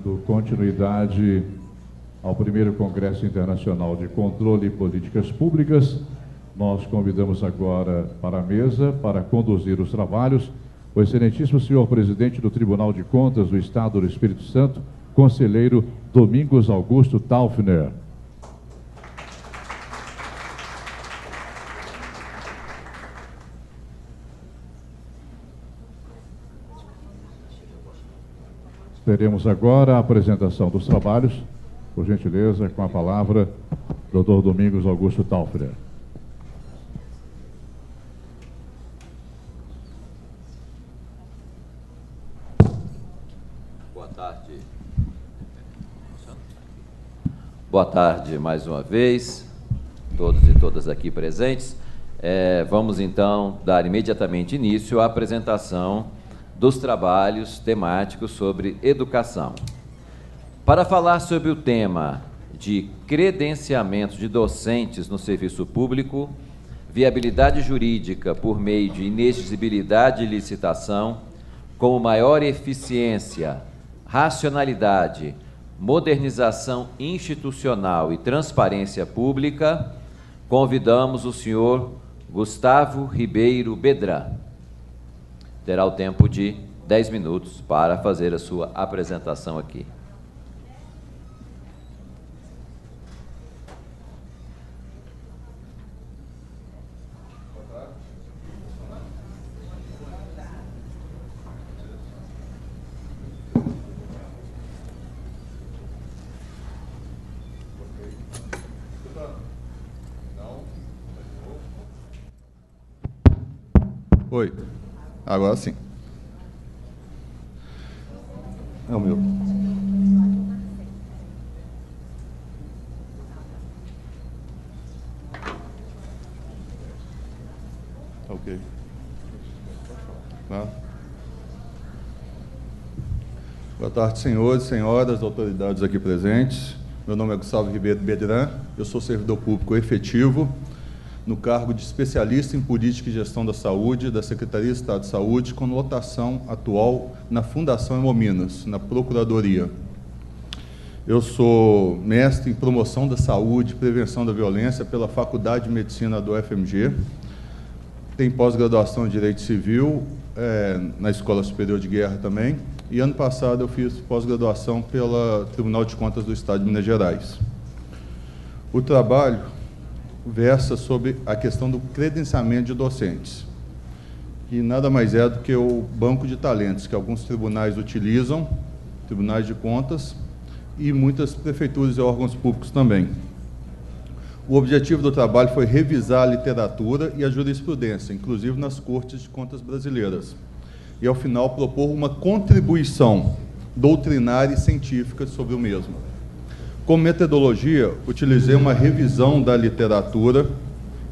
Dando continuidade ao primeiro Congresso Internacional de Controle e Políticas Públicas, nós convidamos agora para a mesa, para conduzir os trabalhos, o excelentíssimo senhor presidente do Tribunal de Contas do Estado do Espírito Santo, conselheiro Domingos Augusto Taufner. Teremos agora a apresentação dos trabalhos. Por gentileza, com a palavra, doutor Domingos Augusto Taufner. Boa tarde. Boa tarde mais uma vez, todos e todas aqui presentes. Vamos então dar imediatamente início à apresentação dos trabalhos temáticos sobre educação. Para falar sobre o tema de credenciamento de docentes no serviço público, viabilidade jurídica por meio de inexigibilidade de licitação, como maior eficiência, racionalidade, modernização institucional e transparência pública, convidamos o senhor Gustavo Ribeiro Bedran. Terá o tempo de 10 minutos para fazer a sua apresentação aqui. Oi, agora sim. É o meu. Ok. Tá. Boa tarde, senhores e senhoras, autoridades aqui presentes. Meu nome é Gustavo Ribeiro Bedran, eu sou servidor público efetivo, no cargo de especialista em política e gestão da saúde, da Secretaria de Estado de Saúde, com lotação atual na Fundação Hemominas, na Procuradoria. Eu sou mestre em promoção da saúde e prevenção da violência pela Faculdade de Medicina do UFMG, tenho pós-graduação em Direito Civil, na Escola Superior de Guerra também, e ano passado eu fiz pós-graduação pelo Tribunal de Contas do Estado de Minas Gerais. O trabalho versa sobre a questão do credenciamento de docentes, que nada mais é do que o banco de talentos que alguns tribunais utilizam, tribunais de contas, e muitas prefeituras e órgãos públicos também. O objetivo do trabalho foi revisar a literatura e a jurisprudência, inclusive nas cortes de contas brasileiras, e, ao final, propor uma contribuição doutrinária e científica sobre o mesmo. Como metodologia, utilizei uma revisão da literatura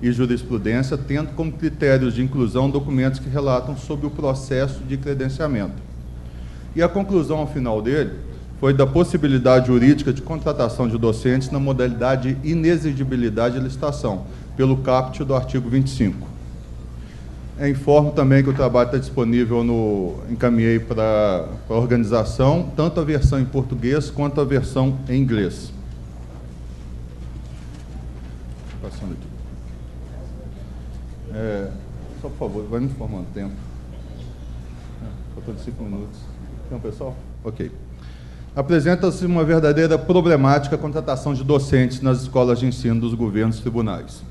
e jurisprudência, tendo como critérios de inclusão documentos que relatam sobre o processo de credenciamento. E a conclusão, ao final dele, foi da possibilidade jurídica de contratação de docentes na modalidade de inexigibilidade de licitação, pelo caput do artigo 25. Informo também que o trabalho está disponível encaminhei para a organização, tanto a versão em português quanto a versão em inglês. Passando aqui. Só, por favor, vai me informando o tempo. Faltam 5 minutos. Tem pessoal? Ok. Apresenta-se uma verdadeira problemática a contratação de docentes nas escolas de ensino dos governos e tribunais.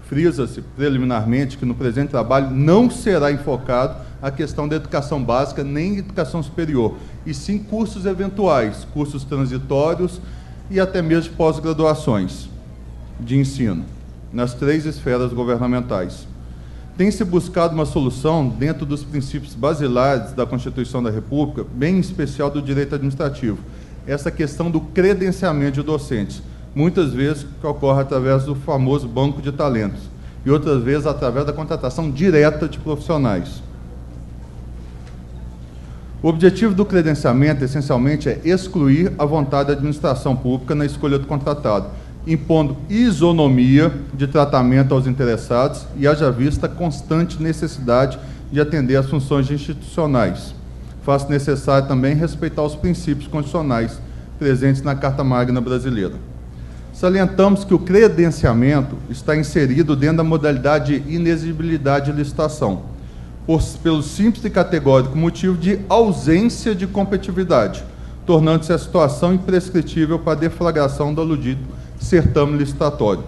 Frisa-se preliminarmente que no presente trabalho não será enfocado a questão da educação básica nem educação superior, e sim cursos eventuais, cursos transitórios e até mesmo pós-graduações de ensino, nas 3 esferas governamentais. Tem-se buscado uma solução dentro dos princípios basilares da Constituição da República, bem em especial do direito administrativo, essa questão do credenciamento de docentes, muitas vezes que ocorre através do famoso banco de talentos, e outras vezes através da contratação direta de profissionais. O objetivo do credenciamento, essencialmente, é excluir a vontade da administração pública na escolha do contratado, impondo isonomia de tratamento aos interessados e haja vista a constante necessidade de atender às funções institucionais. Faz necessário também respeitar os princípios constitucionais presentes na Carta Magna Brasileira. Salientamos que o credenciamento está inserido dentro da modalidade de inexigibilidade de licitação, pelo simples e categórico motivo de ausência de competitividade, tornando-se a situação imprescritível para a deflagração do aludido certame licitatório.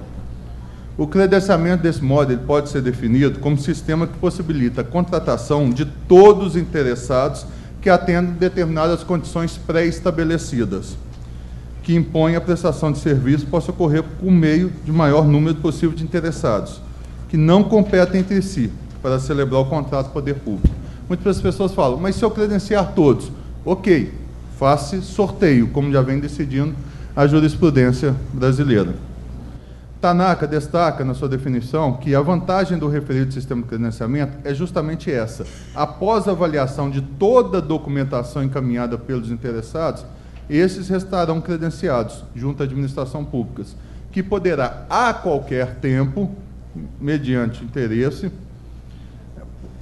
O credenciamento, desse modo, ele pode ser definido como sistema que possibilita a contratação de todos os interessados que atendem determinadas condições pré-estabelecidas, que impõe a prestação de serviço possa ocorrer por meio de maior número possível de interessados, que não competem entre si para celebrar o contrato do poder público. Muitas pessoas falam, mas se eu credenciar todos, ok, faça sorteio, como já vem decidindo a jurisprudência brasileira. Tanaka destaca, na sua definição, que a vantagem do referido sistema de credenciamento é justamente essa. Após a avaliação de toda a documentação encaminhada pelos interessados, esses restarão credenciados junto à administração pública, que poderá, a qualquer tempo, mediante interesse,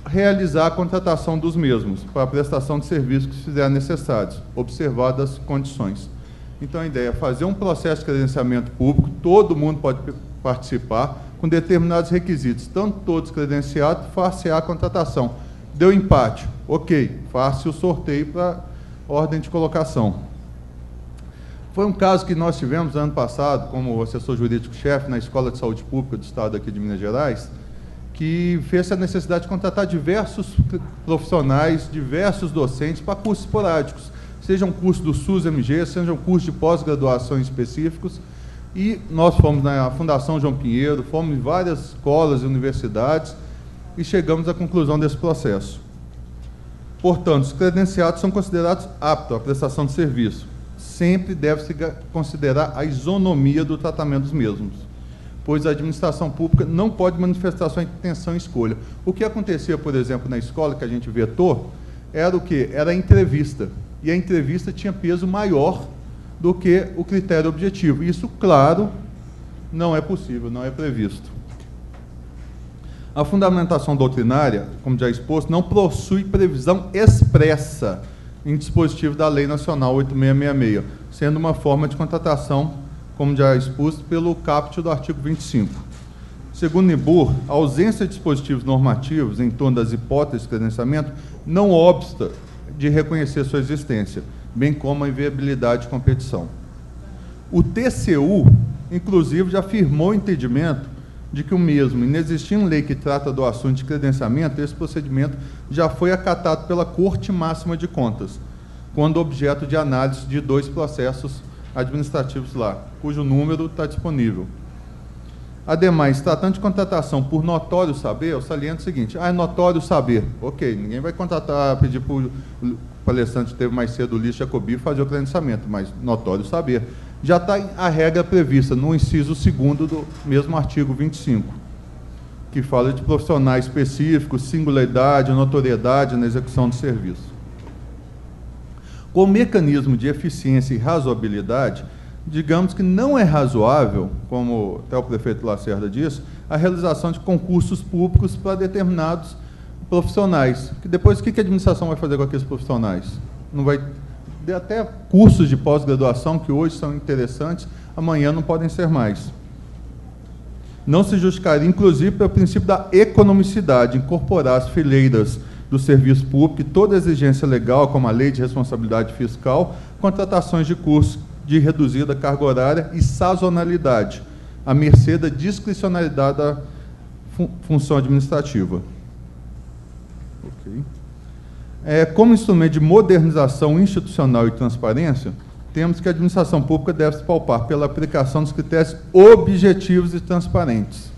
realizar a contratação dos mesmos para a prestação de serviços que se fizerem necessários, observadas as condições. Então, a ideia é fazer um processo de credenciamento público, todo mundo pode participar, com determinados requisitos, tanto todos credenciados, far-se-á a contratação. Deu empate, ok, faça o sorteio para ordem de colocação. Foi um caso que nós tivemos ano passado, como assessor jurídico-chefe na Escola de Saúde Pública do Estado aqui de Minas Gerais, que fez a necessidade de contratar diversos profissionais, diversos docentes para cursos esporádicos, sejam cursos do SUS-MG, sejam cursos de pós-graduação específicos, e nós fomos na Fundação João Pinheiro, fomos em várias escolas e universidades, e chegamos à conclusão desse processo. Portanto, os credenciados são considerados aptos à prestação de serviço. Sempre deve-se considerar a isonomia do tratamento dos mesmos, pois a administração pública não pode manifestar sua intenção e escolha. O que acontecia, por exemplo, na escola, que a gente vetou, era o quê? Era a entrevista. E a entrevista tinha peso maior do que o critério objetivo. Isso, claro, não é possível, não é previsto. A fundamentação doutrinária, como já exposto, não possui previsão expressa em dispositivo da Lei Nacional 8666, sendo uma forma de contratação, como já exposto, pelo caput do artigo 25. Segundo Nibur, a ausência de dispositivos normativos em torno das hipóteses de credenciamento não obsta de reconhecer sua existência, bem como a inviabilidade de competição. O TCU, inclusive, já afirmou o entendimento de que o mesmo, inexistindo lei que trata do assunto de credenciamento, esse procedimento já foi acatado pela Corte Máxima de Contas, quando objeto de análise de 2 processos administrativos lá, cujo número está disponível. Ademais, tratando de contratação por notório saber, eu saliento o seguinte, é notório saber, ok, ninguém vai contratar, pedir para o palestrante que teve mais cedo, o Ulisses Jacobi, fazer o credenciamento, mas notório saber. Já está a regra prevista no inciso 2º do mesmo artigo 25, que fala de profissionais específicos, singularidade, notoriedade na execução do serviço. Com o mecanismo de eficiência e razoabilidade, digamos que não é razoável, como até o prefeito Lacerda disse, a realização de concursos públicos para determinados profissionais. Que depois, o que a administração vai fazer com aqueles profissionais? Não vai... Até cursos de pós-graduação, que hoje são interessantes, amanhã não podem ser mais. Não se justificaria, inclusive, pelo princípio da economicidade, incorporar as fileiras do serviço público e toda exigência legal, como a lei de responsabilidade fiscal, contratações de cursos de reduzida carga horária e sazonalidade, à mercê da discricionalidade da função administrativa. Ok. Como instrumento de modernização institucional e transparência, temos que a administração pública deve se palpar pela aplicação dos critérios objetivos e transparentes.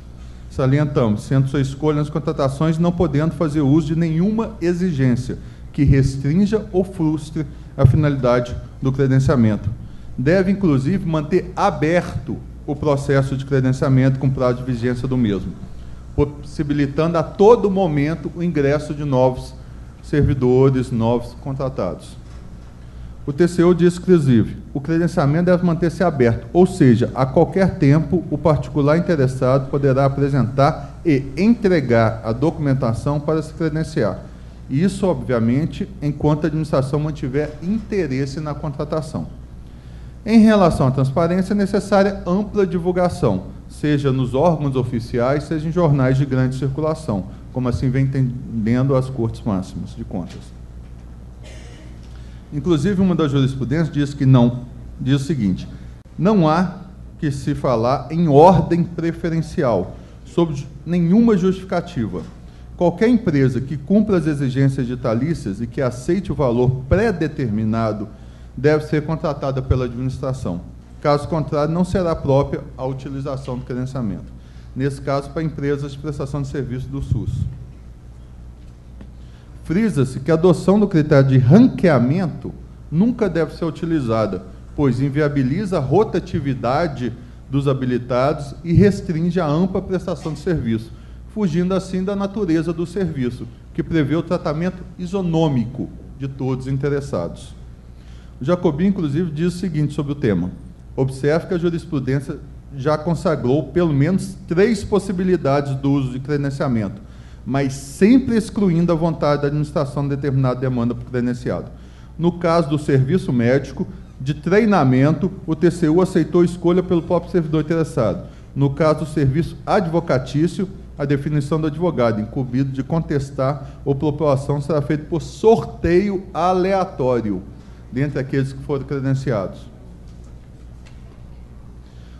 Salientamos, sendo sua escolha nas contratações, não podendo fazer uso de nenhuma exigência que restrinja ou frustre a finalidade do credenciamento. Deve, inclusive, manter aberto o processo de credenciamento com prazo de vigência do mesmo, possibilitando a todo momento o ingresso de novos servidores, novos contratados. O TCU diz, inclusive, o credenciamento deve manter-se aberto, ou seja, a qualquer tempo, o particular interessado poderá apresentar e entregar a documentação para se credenciar. Isso, obviamente, enquanto a administração mantiver interesse na contratação. Em relação à transparência, é necessária ampla divulgação, seja nos órgãos oficiais, seja em jornais de grande circulação, como assim vem entendendo as Cortes Máximas de Contas. Inclusive, uma das jurisprudências diz o seguinte: não há que se falar em ordem preferencial, sob nenhuma justificativa. Qualquer empresa que cumpra as exigências ditalícias e que aceite o valor pré-determinado deve ser contratada pela administração. Caso contrário, não será própria a utilização do credenciamento. Nesse caso, para empresas de prestação de serviço do SUS. Frisa-se que a adoção do critério de ranqueamento nunca deve ser utilizada, pois inviabiliza a rotatividade dos habilitados e restringe a ampla prestação de serviço, fugindo assim da natureza do serviço, que prevê o tratamento isonômico de todos os interessados. O Jacobin, inclusive, diz o seguinte sobre o tema: observe que a jurisprudência já consagrou pelo menos 3 possibilidades do uso de credenciamento, mas sempre excluindo a vontade da administração de determinada demanda por credenciado. No caso do serviço médico, de treinamento, o TCU aceitou a escolha pelo próprio servidor interessado. No caso do serviço advocatício, a definição do advogado incumbido de contestar ou população será feita por sorteio aleatório, dentre aqueles que foram credenciados.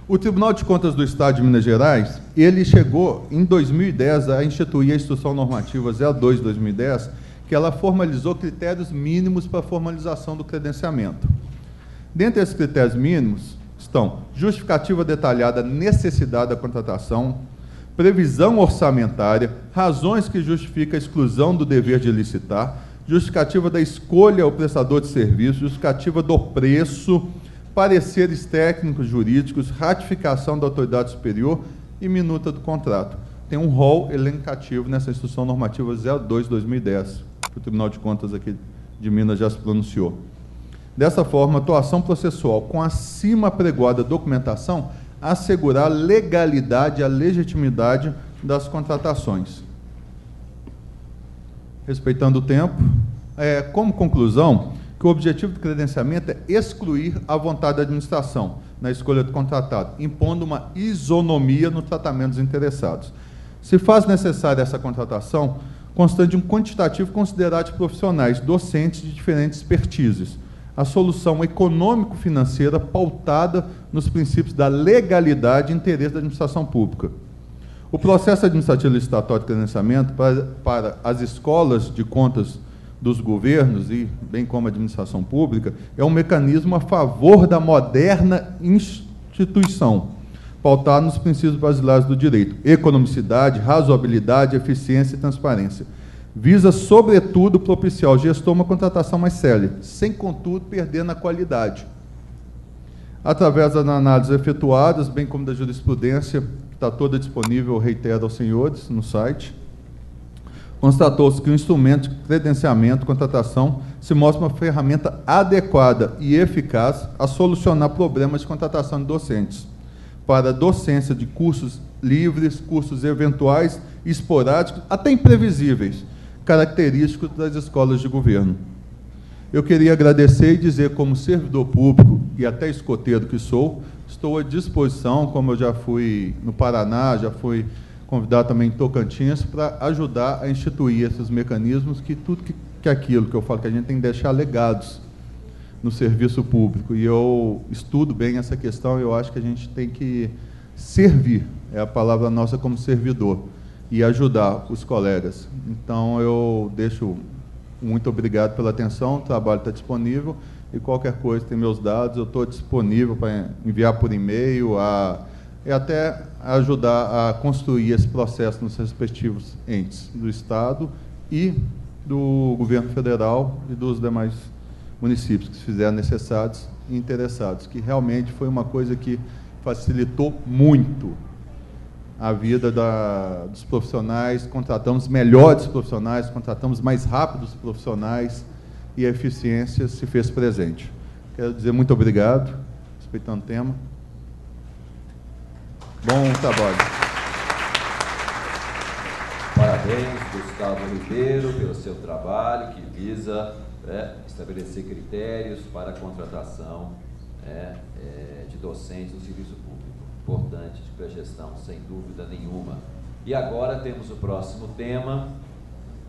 O Tribunal de Contas do Estado de Minas Gerais, ele chegou, em 2010, a instituir a Instrução Normativa 02/2010, que ela formalizou critérios mínimos para a formalização do credenciamento. Dentre esses critérios mínimos estão justificativa detalhada, necessidade da contratação, previsão orçamentária, razões que justificam a exclusão do dever de licitar, justificativa da escolha ao prestador de serviço, justificativa do preço, pareceres técnicos jurídicos, ratificação da autoridade superior e minuta do contrato. Tem um rol elencativo nessa Instrução Normativa 02/2010, que o Tribunal de Contas aqui de Minas já se pronunciou. Dessa forma, a atuação processual com acima apregoada documentação assegurar a legalidade e a legitimidade das contratações. Respeitando o tempo, como conclusão, que o objetivo do credenciamento é excluir a vontade da administração na escolha do contratado, impondo uma isonomia no tratamento dos interessados. Se faz necessária essa contratação, constante de um quantitativo considerado de profissionais, docentes de diferentes expertises, a solução econômico-financeira pautada nos princípios da legalidade e interesse da administração pública. O processo administrativo licitatório de credenciamento para as escolas de contas dos governos, e bem como a administração pública, é um mecanismo a favor da moderna instituição, pautado nos princípios basilares do direito: economicidade, razoabilidade, eficiência e transparência. Visa, sobretudo, propiciar ao gestor uma contratação mais célere, sem, contudo, perder na qualidade. Através das análises efetuadas, bem como da jurisprudência, que está toda disponível, eu reitero aos senhores, no site, constatou-se que o instrumento de credenciamento, contratação, se mostra uma ferramenta adequada e eficaz a solucionar problemas de contratação de docentes, para a docência de cursos livres, cursos eventuais, esporádicos, até imprevisíveis, característicos das escolas de governo. Eu queria agradecer e dizer, como servidor público e até escoteiro que sou, estou à disposição, como eu já fui no Paraná, já fui convidado também em Tocantins, para ajudar a instituir esses mecanismos, que tudo que aquilo que eu falo que a gente tem que deixar legados no serviço público. E eu estudo bem essa questão, e eu acho que a gente tem que servir, é a palavra nossa como servidor, e ajudar os colegas. Então, eu deixo muito obrigado pela atenção, o trabalho está disponível, e qualquer coisa, tem meus dados, eu estou disponível para enviar por e-mail, e até ajudar a construir esse processo nos respectivos entes do Estado e do Governo Federal e dos demais municípios que se fizeram necessários e interessados, que realmente foi uma coisa que facilitou muito a vida dos profissionais, contratamos melhores profissionais, contratamos mais rápido os profissionais, e a eficiência se fez presente. Quero dizer muito obrigado, respeitando o tema. Bom trabalho. Parabéns, Gustavo Ribeiro, pelo seu trabalho, que visa estabelecer critérios para a contratação de docentes do serviço público. Importante para a gestão, sem dúvida nenhuma. E agora temos o próximo tema,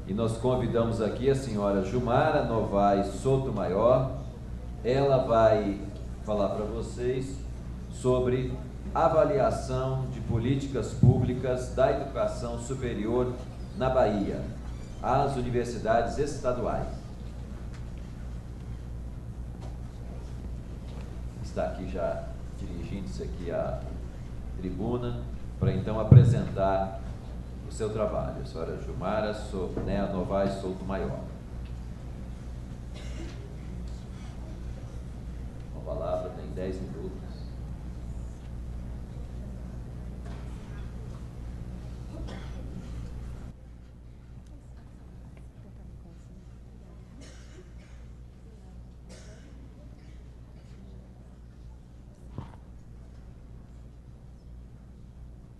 e nós convidamos aqui a senhora Gilmara Novaes Sotomayor. Ela vai falar para vocês sobre avaliação de políticas públicas da educação superior na Bahia, as universidades estaduais. Está aqui já dirigindo-se aqui à tribuna para então apresentar o seu trabalho. A senhora Gilmara Novaes Sotomayor. A palavra tem 10 minutos.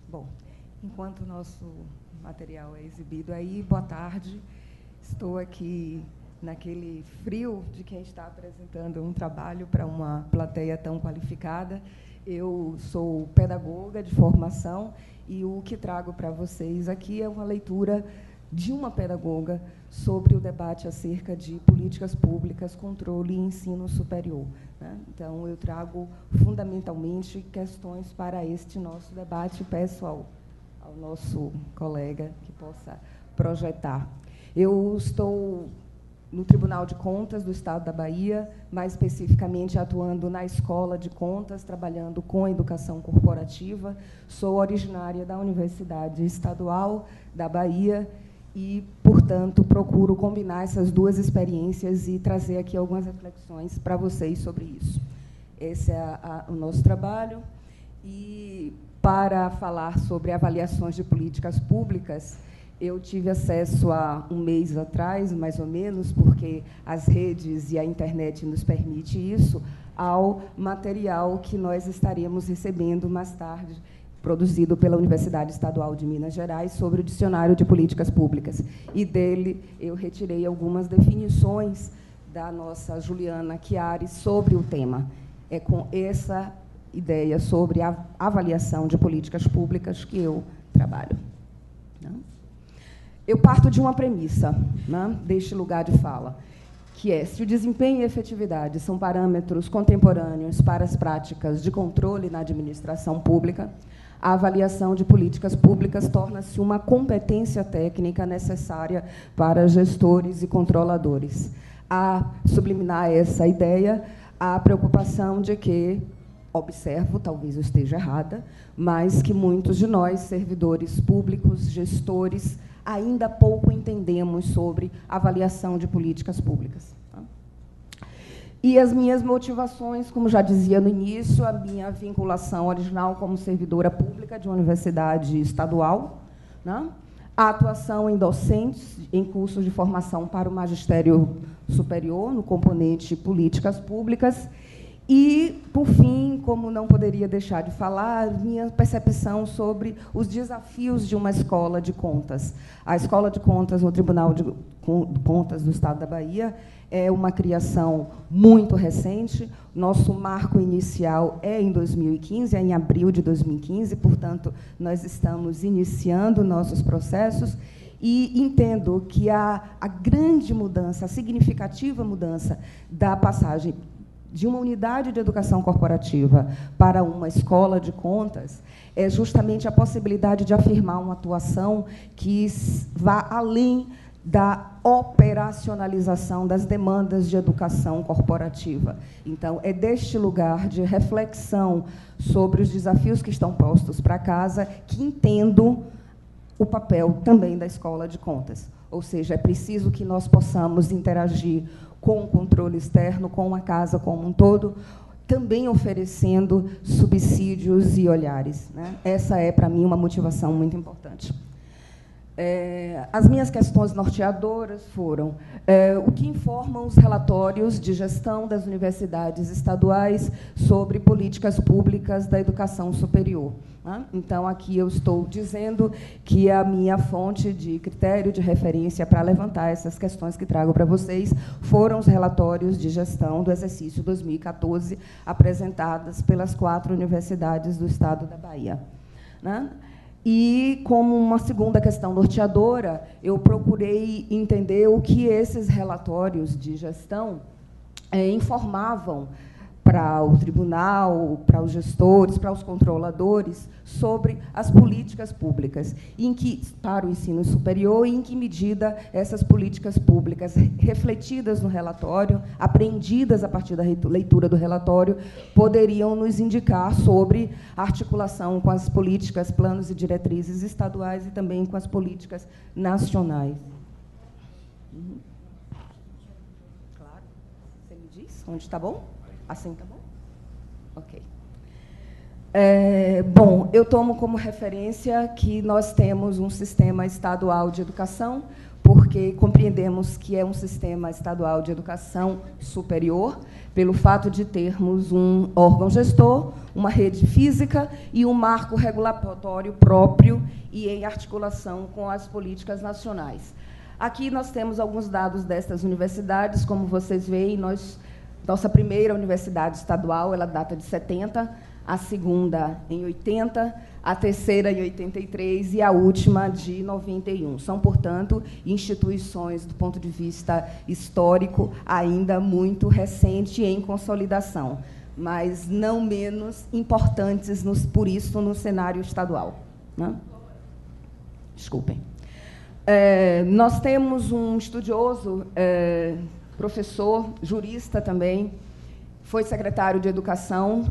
Bom, enquanto o nosso material é exibido aí, boa tarde. Estou aqui naquele frio de quem está apresentando um trabalho para uma plateia tão qualificada. Eu sou pedagoga de formação e o que trago para vocês aqui é uma leitura de uma pedagoga sobre o debate acerca de políticas públicas, controle e ensino superior, né? Então, eu trago fundamentalmente questões para este nosso debate. Peço ao nosso colega que possa projetar. Eu estou no Tribunal de Contas do Estado da Bahia, mais especificamente atuando na Escola de Contas, trabalhando com educação corporativa. Sou originária da Universidade Estadual da Bahia e, portanto, procuro combinar essas duas experiências e trazer aqui algumas reflexões para vocês sobre isso. Esse é o nosso trabalho. E, para falar sobre avaliações de políticas públicas, eu tive acesso há um mês atrás, mais ou menos, porque as redes e a internet nos permite isso, ao material que nós estaremos recebendo mais tarde, produzido pela Universidade Estadual de Minas Gerais, sobre o Dicionário de Políticas Públicas. E dele eu retirei algumas definições da nossa Juliana Chiari sobre o tema. É com essa ideia sobre a avaliação de políticas públicas que eu trabalho. Eu parto de uma premissa, né, deste lugar de fala, que é: se o desempenho e a efetividade são parâmetros contemporâneos para as práticas de controle na administração pública, a avaliação de políticas públicas torna-se uma competência técnica necessária para gestores e controladores. A subliminar essa ideia, a preocupação de que, observo, talvez eu esteja errada, mas que muitos de nós, servidores públicos, gestores, ainda pouco entendemos sobre avaliação de políticas públicas. E as minhas motivações, como já dizia no início, a minha vinculação original como servidora pública de uma universidade estadual, né? A atuação em docentes, em cursos de formação para o magistério superior, no componente políticas públicas, e, por fim, como não poderia deixar de falar, minha percepção sobre os desafios de uma escola de contas. A Escola de Contas no Tribunal de Contas do Estado da Bahia é uma criação muito recente. Nosso marco inicial é em 2015, é em abril de 2015, portanto, nós estamos iniciando nossos processos e entendo que a grande mudança, a significativa mudança da passagem de uma unidade de educação corporativa para uma escola de contas é justamente a possibilidade de afirmar uma atuação que vá além da operacionalização das demandas de educação corporativa. Então, é deste lugar de reflexão sobre os desafios que estão postos para casa que entendo o papel também da escola de contas. Ou seja, é preciso que nós possamos interagir com o controle externo, com a casa como um todo, também oferecendo subsídios e olhares, né? Essa é, para mim, uma motivação muito importante. As minhas questões norteadoras foram o que informam os relatórios de gestão das universidades estaduais sobre políticas públicas da educação superior. Então, aqui eu estou dizendo que a minha fonte de critério de referência para levantar essas questões que trago para vocês foram os relatórios de gestão do exercício 2014, apresentadas pelas 4 universidades do Estado da Bahia. E, como uma segunda questão norteadora, eu procurei entender o que esses relatórios de gestão informavam para o tribunal, para os gestores, para os controladores, sobre as políticas públicas, para o ensino superior, e em que medida essas políticas públicas, refletidas no relatório, apreendidas a partir da leitura do relatório, poderiam nos indicar sobre a articulação com as políticas, planos e diretrizes estaduais e também com as políticas nacionais. Claro. Você me diz onde está bom? Assim está bom? Ok. Bom, eu tomo como referência que nós temos um sistema estadual de educação, porque compreendemos que é um sistema estadual de educação superior, pelo fato de termos um órgão gestor, uma rede física e um marco regulatório próprio e em articulação com as políticas nacionais. Aqui nós temos alguns dados destas universidades, como vocês veem, nossa primeira universidade estadual, ela data de 70, a segunda em 80, a terceira em 83 e a última de 91. São, portanto, instituições, do ponto de vista histórico, ainda muito recente em consolidação, mas não menos importantes, por isso, no cenário estadual. Desculpem. Nós temos um estudioso, professor, jurista também, foi secretário de Educação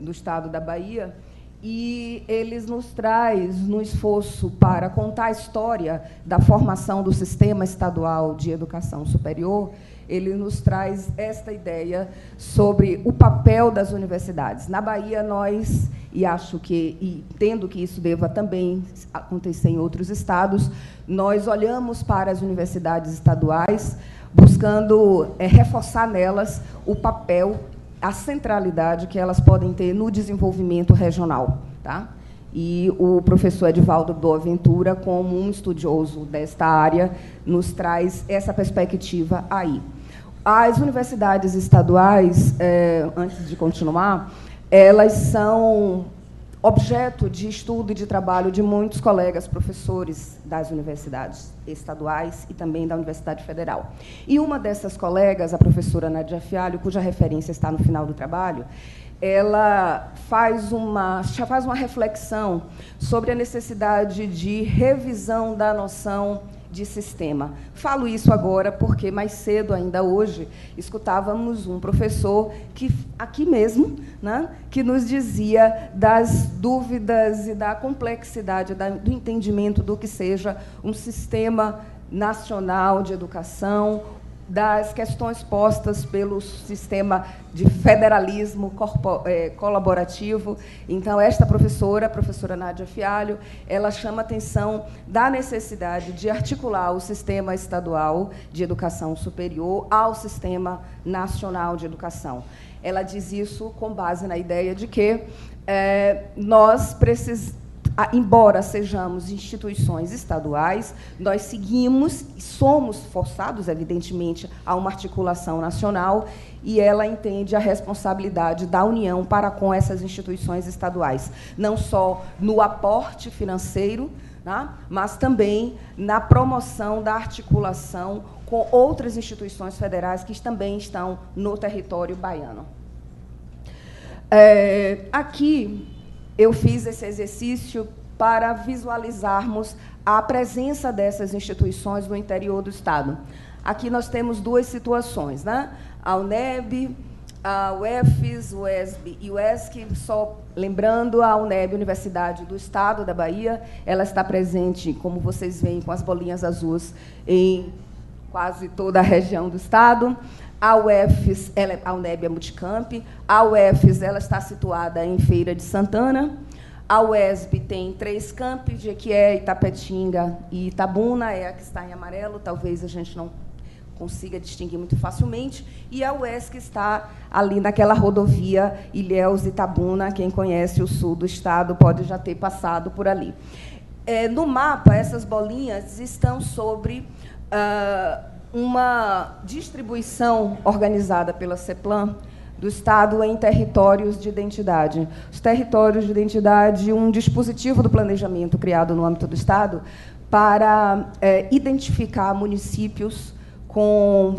do Estado da Bahia, e ele nos traz, no esforço para contar a história da formação do Sistema Estadual de Educação Superior, ele nos traz esta ideia sobre o papel das universidades. Na Bahia, nós, e entendo que isso deva também acontecer em outros estados, nós olhamos para as universidades estaduais, buscando reforçar nelas o papel, a centralidade que elas podem ter no desenvolvimento regional. E o professor Edivaldo Boaventura, como um estudioso desta área, nos traz essa perspectiva aí. As universidades estaduais, antes de continuar, elas são objeto de estudo e de trabalho de muitos colegas professores das universidades estaduais e também da Universidade Federal. E uma dessas colegas, a professora Nádia Fialho, cuja referência está no final do trabalho, ela já faz uma reflexão sobre a necessidade de revisão da noção de sistema. Falo isso agora porque, mais cedo, ainda hoje, escutávamos um professor aqui mesmo, que nos dizia das dúvidas e da complexidade do entendimento do que seja um sistema nacional de educação, das questões postas pelo sistema de federalismo colaborativo. Então, esta professora, a professora Nádia Fialho, ela chama a atenção da necessidade de articular o sistema estadual de educação superior ao sistema nacional de educação. Ela diz isso com base na ideia de que nós precisamos, embora sejamos instituições estaduais, nós seguimos e somos forçados, evidentemente, a uma articulação nacional, e ela entende a responsabilidade da União para com essas instituições estaduais, não só no aporte financeiro, mas também na promoção da articulação com outras instituições federais que também estão no território baiano. Aqui, eu fiz esse exercício para visualizarmos a presença dessas instituições no interior do Estado. Aqui nós temos duas situações, a UNEB, a UEFES, o UESB e o UESC. Só lembrando, a UNEB, Universidade do Estado da Bahia, ela está presente, como vocês veem, com as bolinhas azuis, em quase toda a região do Estado. A UEFES, a UNEB é multicamp. A UEFES, ela está situada em Feira de Santana. A UESB tem 3 campi, Jequié, Itapetinga e Itabuna, é a que está em amarelo, talvez a gente não consiga distinguir muito facilmente, e a UESC está ali naquela rodovia Ilhéus-Itabuna, quem conhece o sul do estado pode já ter passado por ali. No mapa, essas bolinhas estão sobre uma distribuição organizada pela CEPLAN do Estado em territórios de identidade. Os territórios de identidade, um dispositivo do planejamento criado no âmbito do Estado para identificar municípios com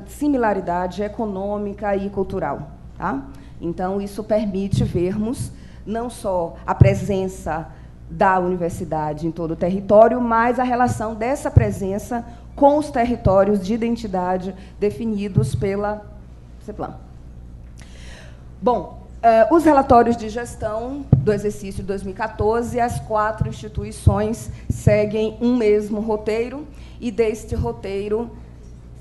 similaridade econômica e cultural. Tá? Então, isso permite vermos não só a presença da universidade em todo o território, mas a relação dessa presença com os territórios de identidade definidos pela CEPLAN. Bom, os relatórios de gestão do exercício de 2014, as 4 instituições seguem um mesmo roteiro, e deste roteiro,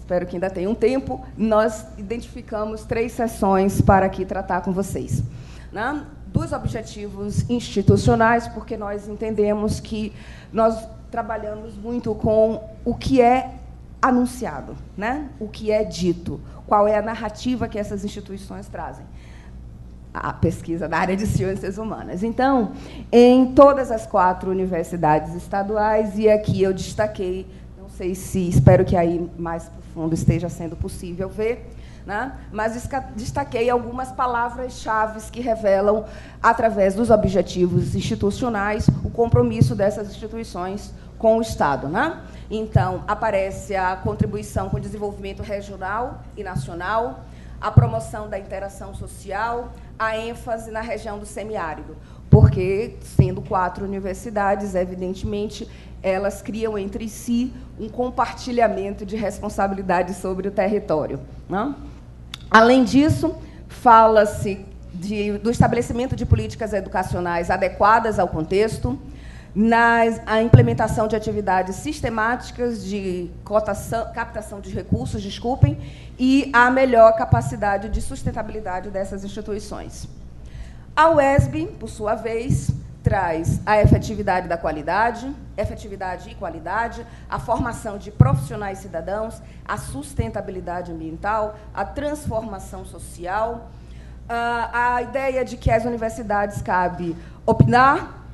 espero que ainda tenha um tempo, nós identificamos 3 sessões para aqui tratar com vocês. Né? Dos objetivos institucionais, porque nós entendemos que nós trabalhamos muito com o que é anunciado, né? O que é dito, qual é a narrativa que essas instituições trazem. A pesquisa da área de ciências humanas. Então, em todas as 4 universidades estaduais, e aqui eu destaquei, não sei se, espero que aí mais profundo esteja sendo possível ver, né? Mas destaquei algumas palavras-chave que revelam, através dos objetivos institucionais, o compromisso dessas instituições com o Estado. Né? Então, aparece a contribuição com o desenvolvimento regional e nacional, a promoção da interação social, a ênfase na região do semiárido, porque, sendo 4 universidades, evidentemente, elas criam entre si um compartilhamento de responsabilidades sobre o território. Né? Além disso, fala-se do estabelecimento de políticas educacionais adequadas ao contexto, a implementação de atividades sistemáticas de captação de recursos, e a melhor capacidade de sustentabilidade dessas instituições. A UESB, por sua vez, traz a efetividade da qualidade, efetividade e qualidade, a formação de profissionais cidadãos, a sustentabilidade ambiental, a transformação social, a ideia de que as universidades cabe opinar,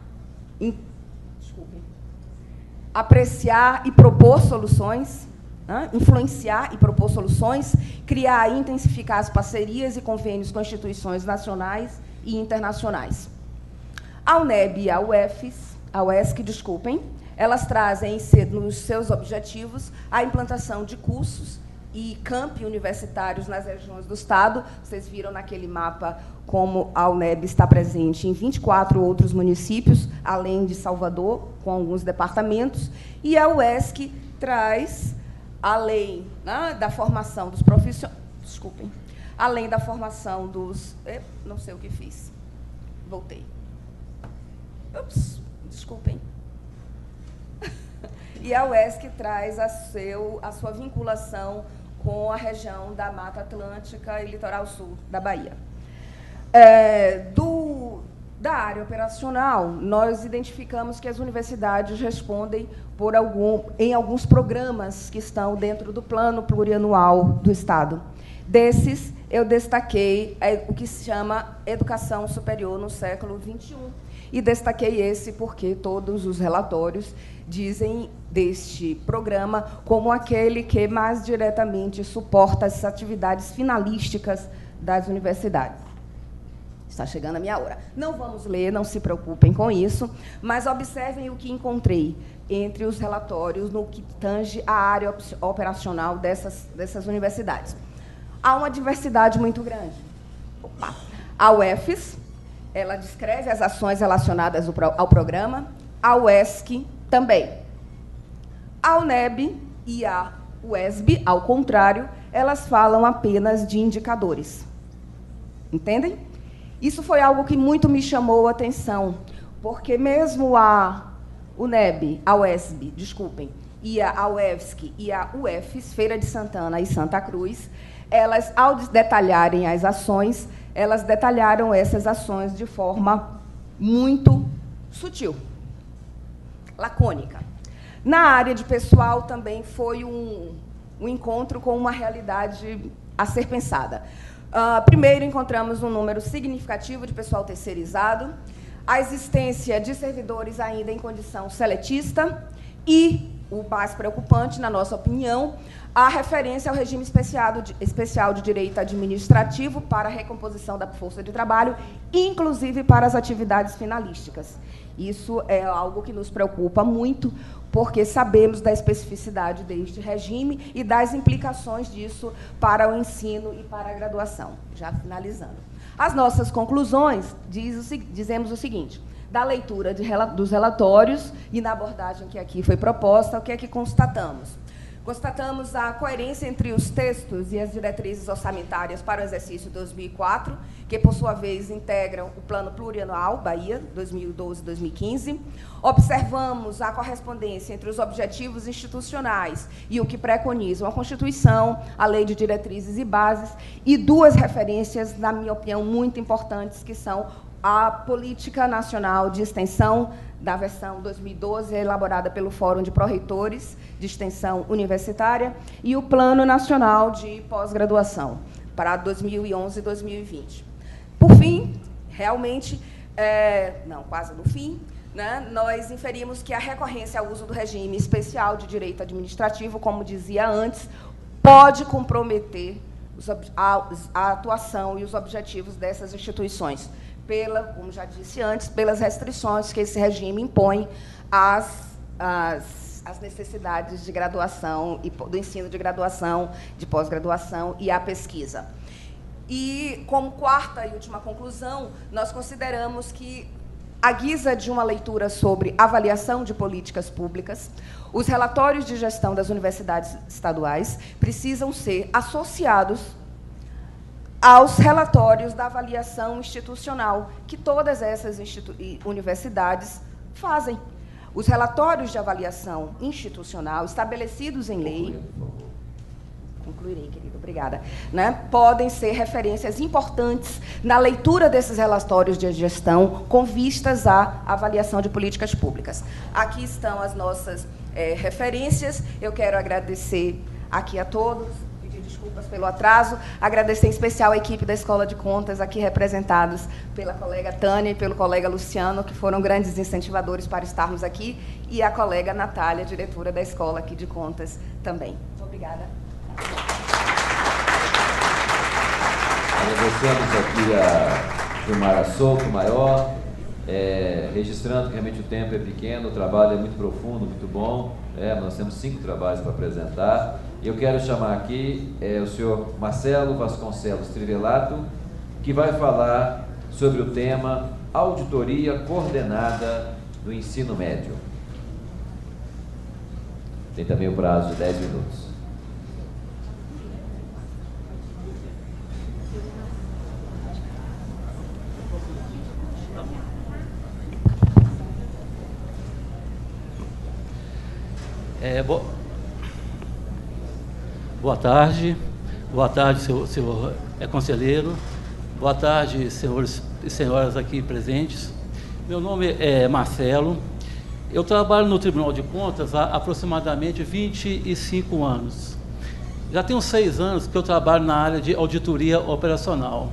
apreciar e propor soluções, influenciar e propor soluções, criar e intensificar as parcerias e convênios com instituições nacionais e internacionais. A UNEB e a UESC, elas trazem nos seus objetivos a implantação de cursos e campi universitários nas regiões do Estado. Vocês viram naquele mapa como a UNEB está presente em 24 outros municípios, além de Salvador, com alguns departamentos, e a UESC traz, além, né, da formação dos profissionais, além da formação dos... não sei o que fiz. Voltei. Ups, desculpem. E a UESC traz a sua vinculação com a região da Mata Atlântica e Litoral Sul da Bahia. Da área operacional, nós identificamos que as universidades respondem em alguns programas que estão dentro do Plano Plurianual do Estado. Desses, eu destaquei o que se chama Educação Superior no século XXI. E destaquei esse porque todos os relatórios dizem deste programa como aquele que mais diretamente suporta as atividades finalísticas das universidades. Está chegando a minha hora. Não vamos ler, não se preocupem com isso, mas observem o que encontrei entre os relatórios no que tange a área operacional dessas universidades. Há uma diversidade muito grande. A UFES, ela descreve as ações relacionadas ao programa, a UESC também. A UNEB e a UESB, ao contrário, elas falam apenas de indicadores. Entendem? Isso foi algo que muito me chamou a atenção, porque mesmo a UNEB, a UESB, e a UESC e a UFES, Feira de Santana e Santa Cruz, elas, ao detalharem as ações, elas detalharam essas ações de forma muito sutil, lacônica. Na área de pessoal, também foi um encontro com uma realidade a ser pensada. Primeiro, encontramos um número significativo de pessoal terceirizado, a existência de servidores ainda em condição seletista e, o mais preocupante, na nossa opinião, a referência ao regime especial de direito administrativo para a recomposição da força de trabalho, inclusive para as atividades finalísticas. Isso é algo que nos preocupa muito, porque sabemos da especificidade deste regime e das implicações disso para o ensino e para a graduação. Já finalizando. As nossas conclusões dizemos o seguinte: da leitura dos relatórios e na abordagem que aqui foi proposta, o que é que constatamos? Constatamos a coerência entre os textos e as diretrizes orçamentárias para o exercício 2004, que, por sua vez, integram o Plano Plurianual Bahia, 2012-2015. Observamos a correspondência entre os objetivos institucionais e o que preconizam a Constituição, a Lei de Diretrizes e Bases, e duas referências, na minha opinião, muito importantes, que são a Política Nacional de Extensão, da versão 2012, elaborada pelo Fórum de Pró-Reitores de Extensão Universitária, e o Plano Nacional de Pós-Graduação, para 2011 e 2020. Por fim, realmente, quase no fim, né, nós inferimos que a recorrência ao uso do regime especial de direito administrativo, como dizia antes, pode comprometer a atuação e os objetivos dessas instituições, como já disse antes, pelas restrições que esse regime impõe às necessidades de graduação, e do ensino de graduação, de pós-graduação e à pesquisa. E, como quarta e última conclusão, nós consideramos que, à guisa de uma leitura sobre avaliação de políticas públicas, os relatórios de gestão das universidades estaduais precisam ser associados aos relatórios da avaliação institucional que todas essas universidades fazem. Os relatórios de avaliação institucional estabelecidos em lei, concluirei, querido, obrigada, né, podem ser referências importantes na leitura desses relatórios de gestão com vistas à avaliação de políticas públicas. Aqui estão as nossas referências. Eu quero agradecer aqui a todos, desculpas pelo atraso, agradecer em especial a equipe da Escola de Contas, aqui representados pela colega Tânia e pelo colega Luciano, que foram grandes incentivadores para estarmos aqui, e a colega Natália, diretora da Escola aqui de Contas, também. Muito obrigada. Agradecemos aqui a Gilmara Souto Maior, registrando que realmente o tempo é pequeno, o trabalho é muito profundo, muito bom. Nós temos 5 trabalhos para apresentar. Eu quero chamar aqui o senhor Marcelo Vasconcelos Trivelato, que vai falar sobre o tema Auditoria Coordenada do Ensino Médio. Tem também o prazo de 10 minutos. Boa tarde, senhor conselheiro, boa tarde, senhores e senhoras aqui presentes. Meu nome é Marcelo, eu trabalho no Tribunal de Contas há aproximadamente 25 anos. Já tenho 6 anos que eu trabalho na área de auditoria operacional.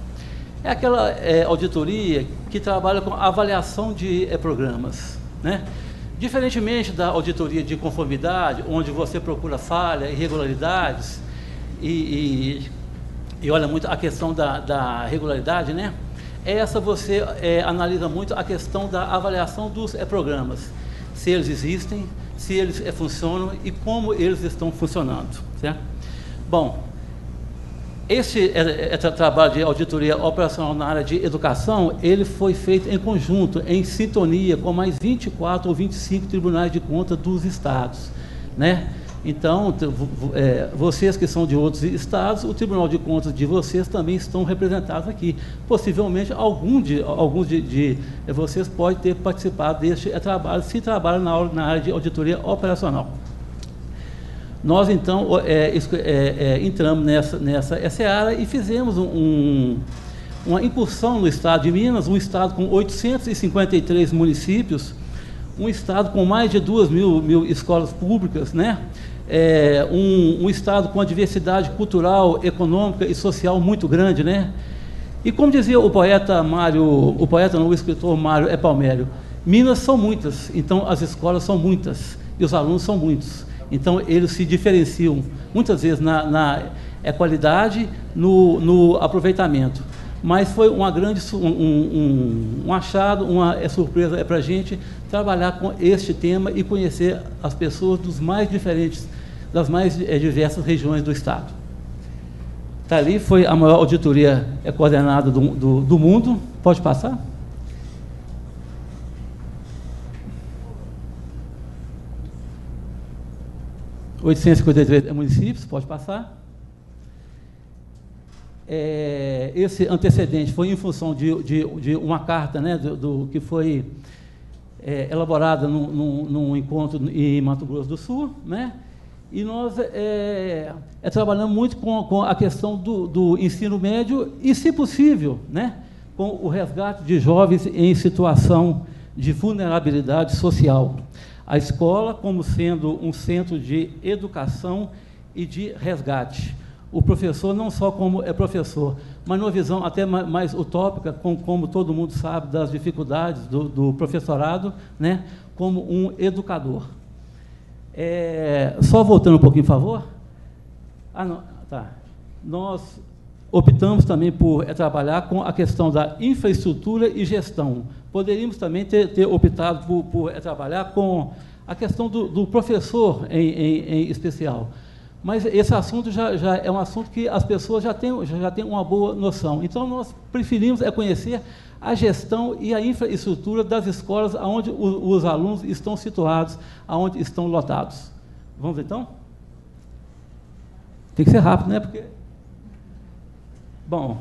É aquela auditoria que trabalha com avaliação de programas, né? Diferentemente da auditoria de conformidade, onde você procura falha, irregularidades e olha muito a questão da regularidade, né? Essa você analisa muito a questão da avaliação dos programas, se eles existem, se eles funcionam e como eles estão funcionando, certo? Bom, esse trabalho de auditoria operacional na área de educação, ele foi feito em conjunto, em sintonia com mais 24 ou 25 tribunais de contas dos estados, né? Então, vocês que são de outros estados, o Tribunal de Contas de vocês também estão representados aqui. Possivelmente, alguns de vocês podem ter participado deste trabalho, se trabalham na área de auditoria operacional. Nós, então, entramos nessa área e fizemos uma incursão no estado de Minas, um estado com 853 municípios, um estado com mais de 2.000 escolas públicas, né? Um estado com uma diversidade cultural, econômica e social muito grande, né? E como dizia o escritor Mário Palmério, Minas são muitas, então as escolas são muitas e os alunos são muitos. Então eles se diferenciam muitas vezes na qualidade, no aproveitamento. Mas foi uma grande um achado, uma surpresa para a gente trabalhar com este tema e conhecer as pessoas das mais diversas regiões do estado. Ali foi a maior auditoria coordenada do mundo. Pode passar? – 853 municípios, pode passar. Esse antecedente foi em função de uma carta, né, que foi elaborada num encontro em Mato Grosso do Sul, né, e nós trabalhamos muito com a questão do ensino médio e, se possível, né, com o resgate de jovens em situação de vulnerabilidade social. A escola como sendo um centro de educação e de resgate. O professor não só como professor, mas numa visão até mais utópica, como todo mundo sabe das dificuldades do professorado, né, como um educador. Só voltando um pouquinho, por favor. Não, tá. Nós optamos também por trabalhar com a questão da infraestrutura e gestão. Poderíamos também ter optado por trabalhar com a questão do professor em especial. Mas esse assunto já é um assunto que as pessoas já têm uma boa noção. Então, nós preferimos conhecer a gestão e a infraestrutura das escolas onde os alunos estão situados, onde estão lotados. Vamos, então? Tem que ser rápido, né? Porque... Bom,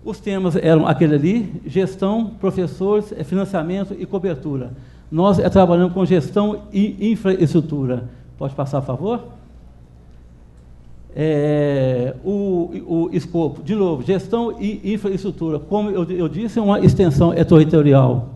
os temas eram aquele ali: gestão, professores, financiamento e cobertura. Nós trabalhamos com gestão e infraestrutura. Pode passar, por favor? O escopo, de novo, gestão e infraestrutura. Como eu disse, é uma extensão territorial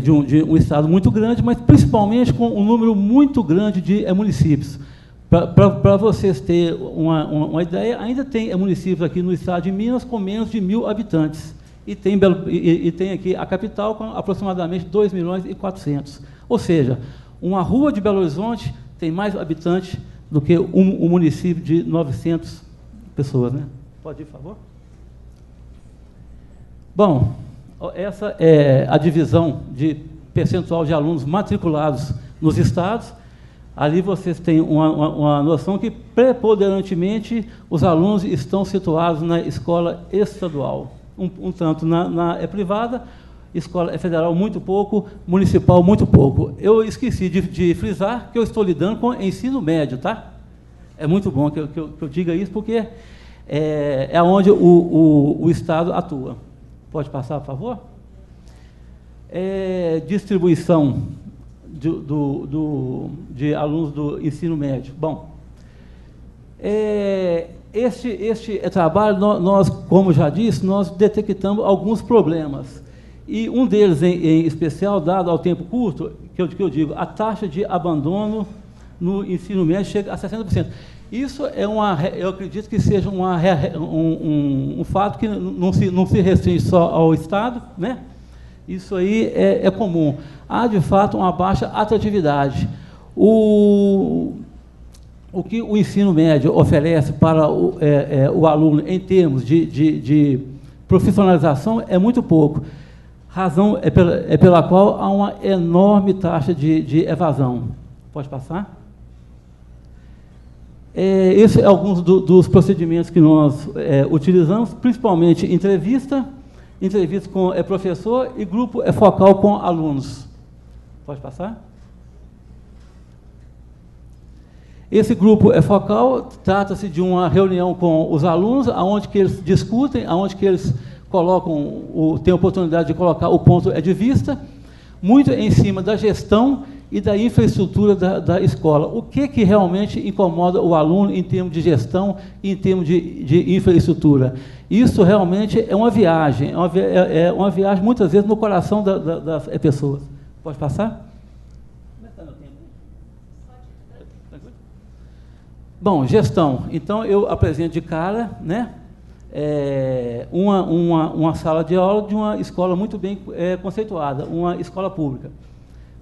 de um estado muito grande, mas principalmente com um número muito grande de municípios. Para vocês terem uma ideia, ainda tem municípios aqui no estado de Minas com menos de 1.000 habitantes. E tem aqui a capital com aproximadamente 2.400.000. Ou seja, uma rua de Belo Horizonte tem mais habitantes do que um município de 900 pessoas, né? Pode ir, por favor? Bom, essa é a divisão de percentual de alunos matriculados nos estados. Ali vocês têm uma noção que, preponderantemente, os alunos estão situados na escola estadual. Um tanto na privada, escola federal muito pouco, municipal muito pouco. Eu esqueci de frisar que eu estou lidando com ensino médio, tá? É muito bom que eu diga isso, porque é onde o Estado atua. Pode passar, por favor? Distribuição de alunos do ensino médio. Bom, este trabalho, nós, como já disse, nós detectamos alguns problemas. E um deles, em especial, dado ao tempo curto, que eu digo, a taxa de abandono no ensino médio chega a 60%. Isso eu acredito que seja um fato que não se restringe só ao Estado, né? Isso aí é comum. Há, de fato, uma baixa atratividade. O que o ensino médio oferece para o aluno em termos de profissionalização é muito pouco. Razão pela qual há uma enorme taxa de evasão. Pode passar? Esse é alguns dos procedimentos que nós utilizamos, principalmente entrevista com professor e grupo focal com alunos. Pode passar? Esse grupo focal trata-se de uma reunião com os alunos, onde que eles discutem, onde que eles têm a oportunidade de colocar o ponto de vista, muito em cima da gestão e da infraestrutura da escola. O que realmente incomoda o aluno em termos de gestão e em termos de infraestrutura? Isso realmente é uma viagem, é uma viagem, muitas vezes, no coração das pessoas. Pode passar? Bom, gestão. Então, eu apresento de cara, né, uma sala de aula de uma escola muito bem conceituada, uma escola pública.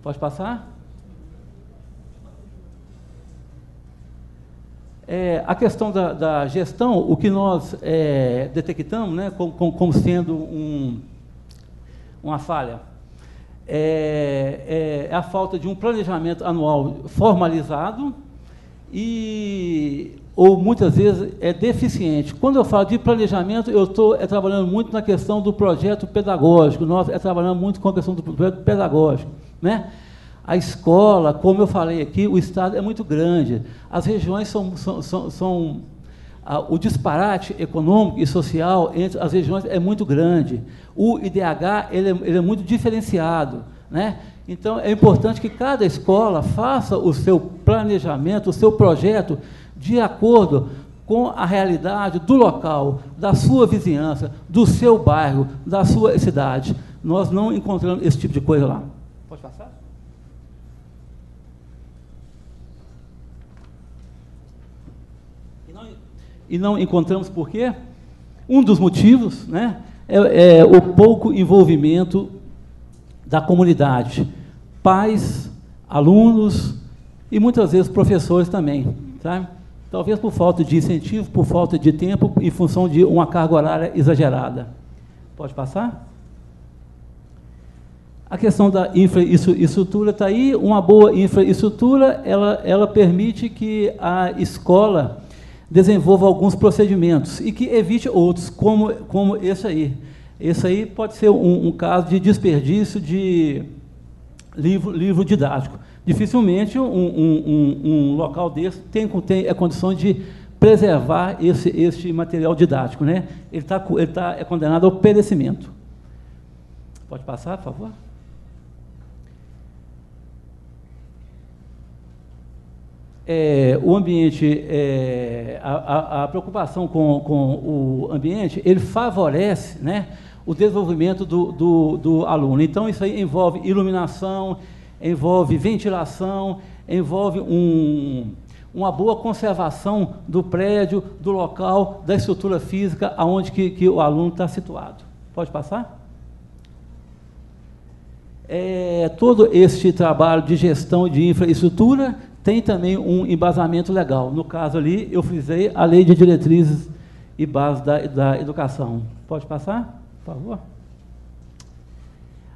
Pode passar? A questão da gestão, o que nós detectamos, né, como sendo uma falha, é a falta de um planejamento anual formalizado ou muitas vezes é deficiente. Quando eu falo de planejamento, eu estou trabalhando muito na questão do projeto pedagógico, nós trabalhamos muito com a questão do projeto pedagógico, né? A escola, como eu falei aqui, o Estado é muito grande, as regiões o disparate econômico e social entre as regiões é muito grande, o IDH ele é muito diferenciado, né? Então, é importante que cada escola faça o seu planejamento, o seu projeto, de acordo com a realidade do local, da sua vizinhança, do seu bairro, da sua cidade. Nós não encontramos esse tipo de coisa lá. Pode passar? E não encontramos por quê? Um dos motivos, né, é o pouco envolvimento da comunidade, pais, alunos e muitas vezes professores também, sabe? Talvez por falta de incentivo, por falta de tempo, em função de uma carga horária exagerada. Pode passar? A questão da infraestrutura está aí. Uma boa infraestrutura, ela permite que a escola desenvolva alguns procedimentos e que evite outros, como esse aí. Esse aí pode ser um caso de desperdício de livro didático. Dificilmente um local desse tem condição de preservar esse material didático, né? Ele é condenado ao perecimento. Pode passar, por favor? O ambiente, a preocupação com o ambiente, ele favorece, né, o desenvolvimento do aluno. Então, isso aí envolve iluminação, envolve ventilação, envolve uma boa conservação do prédio, do local, da estrutura física aonde que o aluno está situado. Pode passar? Todo este trabalho de gestão de infraestrutura tem também um embasamento legal. No caso ali, eu frisei a Lei de Diretrizes e Bases da Educação. Pode passar, por favor?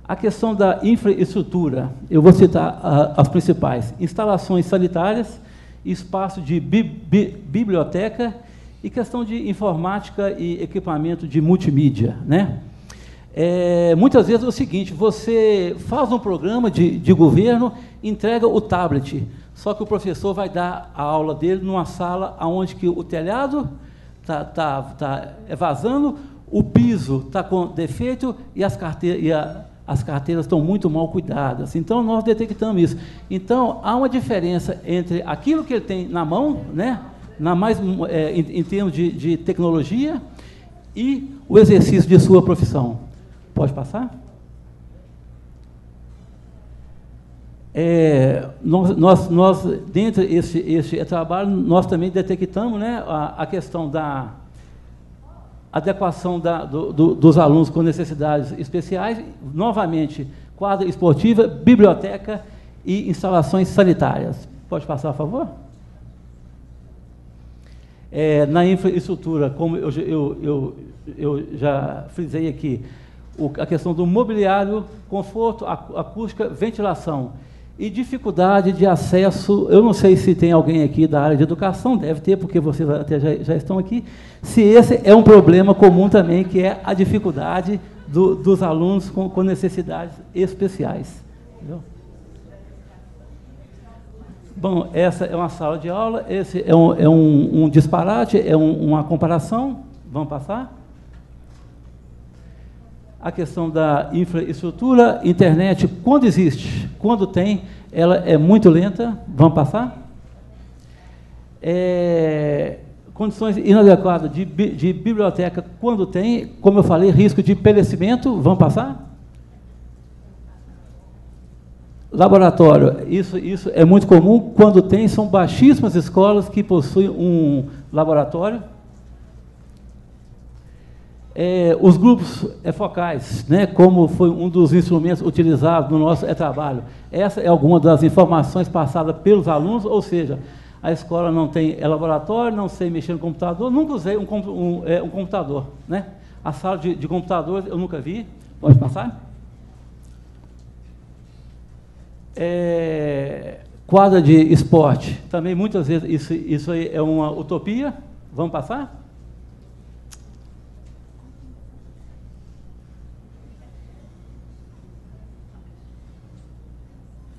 A questão da infraestrutura, eu vou citar as principais: instalações sanitárias, espaço de biblioteca e questão de informática e equipamento de multimídia, né? Muitas vezes é o seguinte: você faz um programa de governo, entrega o tablet, só que o professor vai dar a aula dele numa sala onde que o telhado está vazando, o piso está com defeito e as carteiras estão muito mal cuidadas. Então, nós detectamos isso. Então, há uma diferença entre aquilo que ele tem na mão, né, em termos de tecnologia, e o exercício de sua profissão. Pode passar? Nós dentro desse trabalho, nós também detectamos, né, a questão da adequação dos alunos com necessidades especiais, novamente, quadra esportiva, biblioteca e instalações sanitárias. Pode passar, por favor? Na infraestrutura, como eu já frisei aqui, a questão do mobiliário, conforto, acústica, ventilação e dificuldade de acesso. Eu não sei se tem alguém aqui da área de educação, deve ter, porque vocês até já estão aqui, se esse é um problema comum também, que é a dificuldade dos alunos com necessidades especiais. Entendeu? Bom, essa é uma sala de aula, esse é um disparate, uma comparação. Vamos passar? A questão da infraestrutura, internet, quando existe, quando tem, ela é muito lenta. Vamos passar? Condições inadequadas de biblioteca, quando tem, como eu falei, risco de perecimento. Vamos passar? Laboratório, isso é muito comum. Quando tem, são baixíssimas escolas que possuem um laboratório. Os grupos focais, né, como foi um dos instrumentos utilizados no nosso trabalho. Essa é alguma das informações passadas pelos alunos, ou seja, a escola não tem laboratório, não sei mexer no computador, nunca usei um computador. Né? A sala de computadores eu nunca vi. Pode passar? Quadra de esporte, também muitas vezes isso aí é uma utopia. Vamos passar?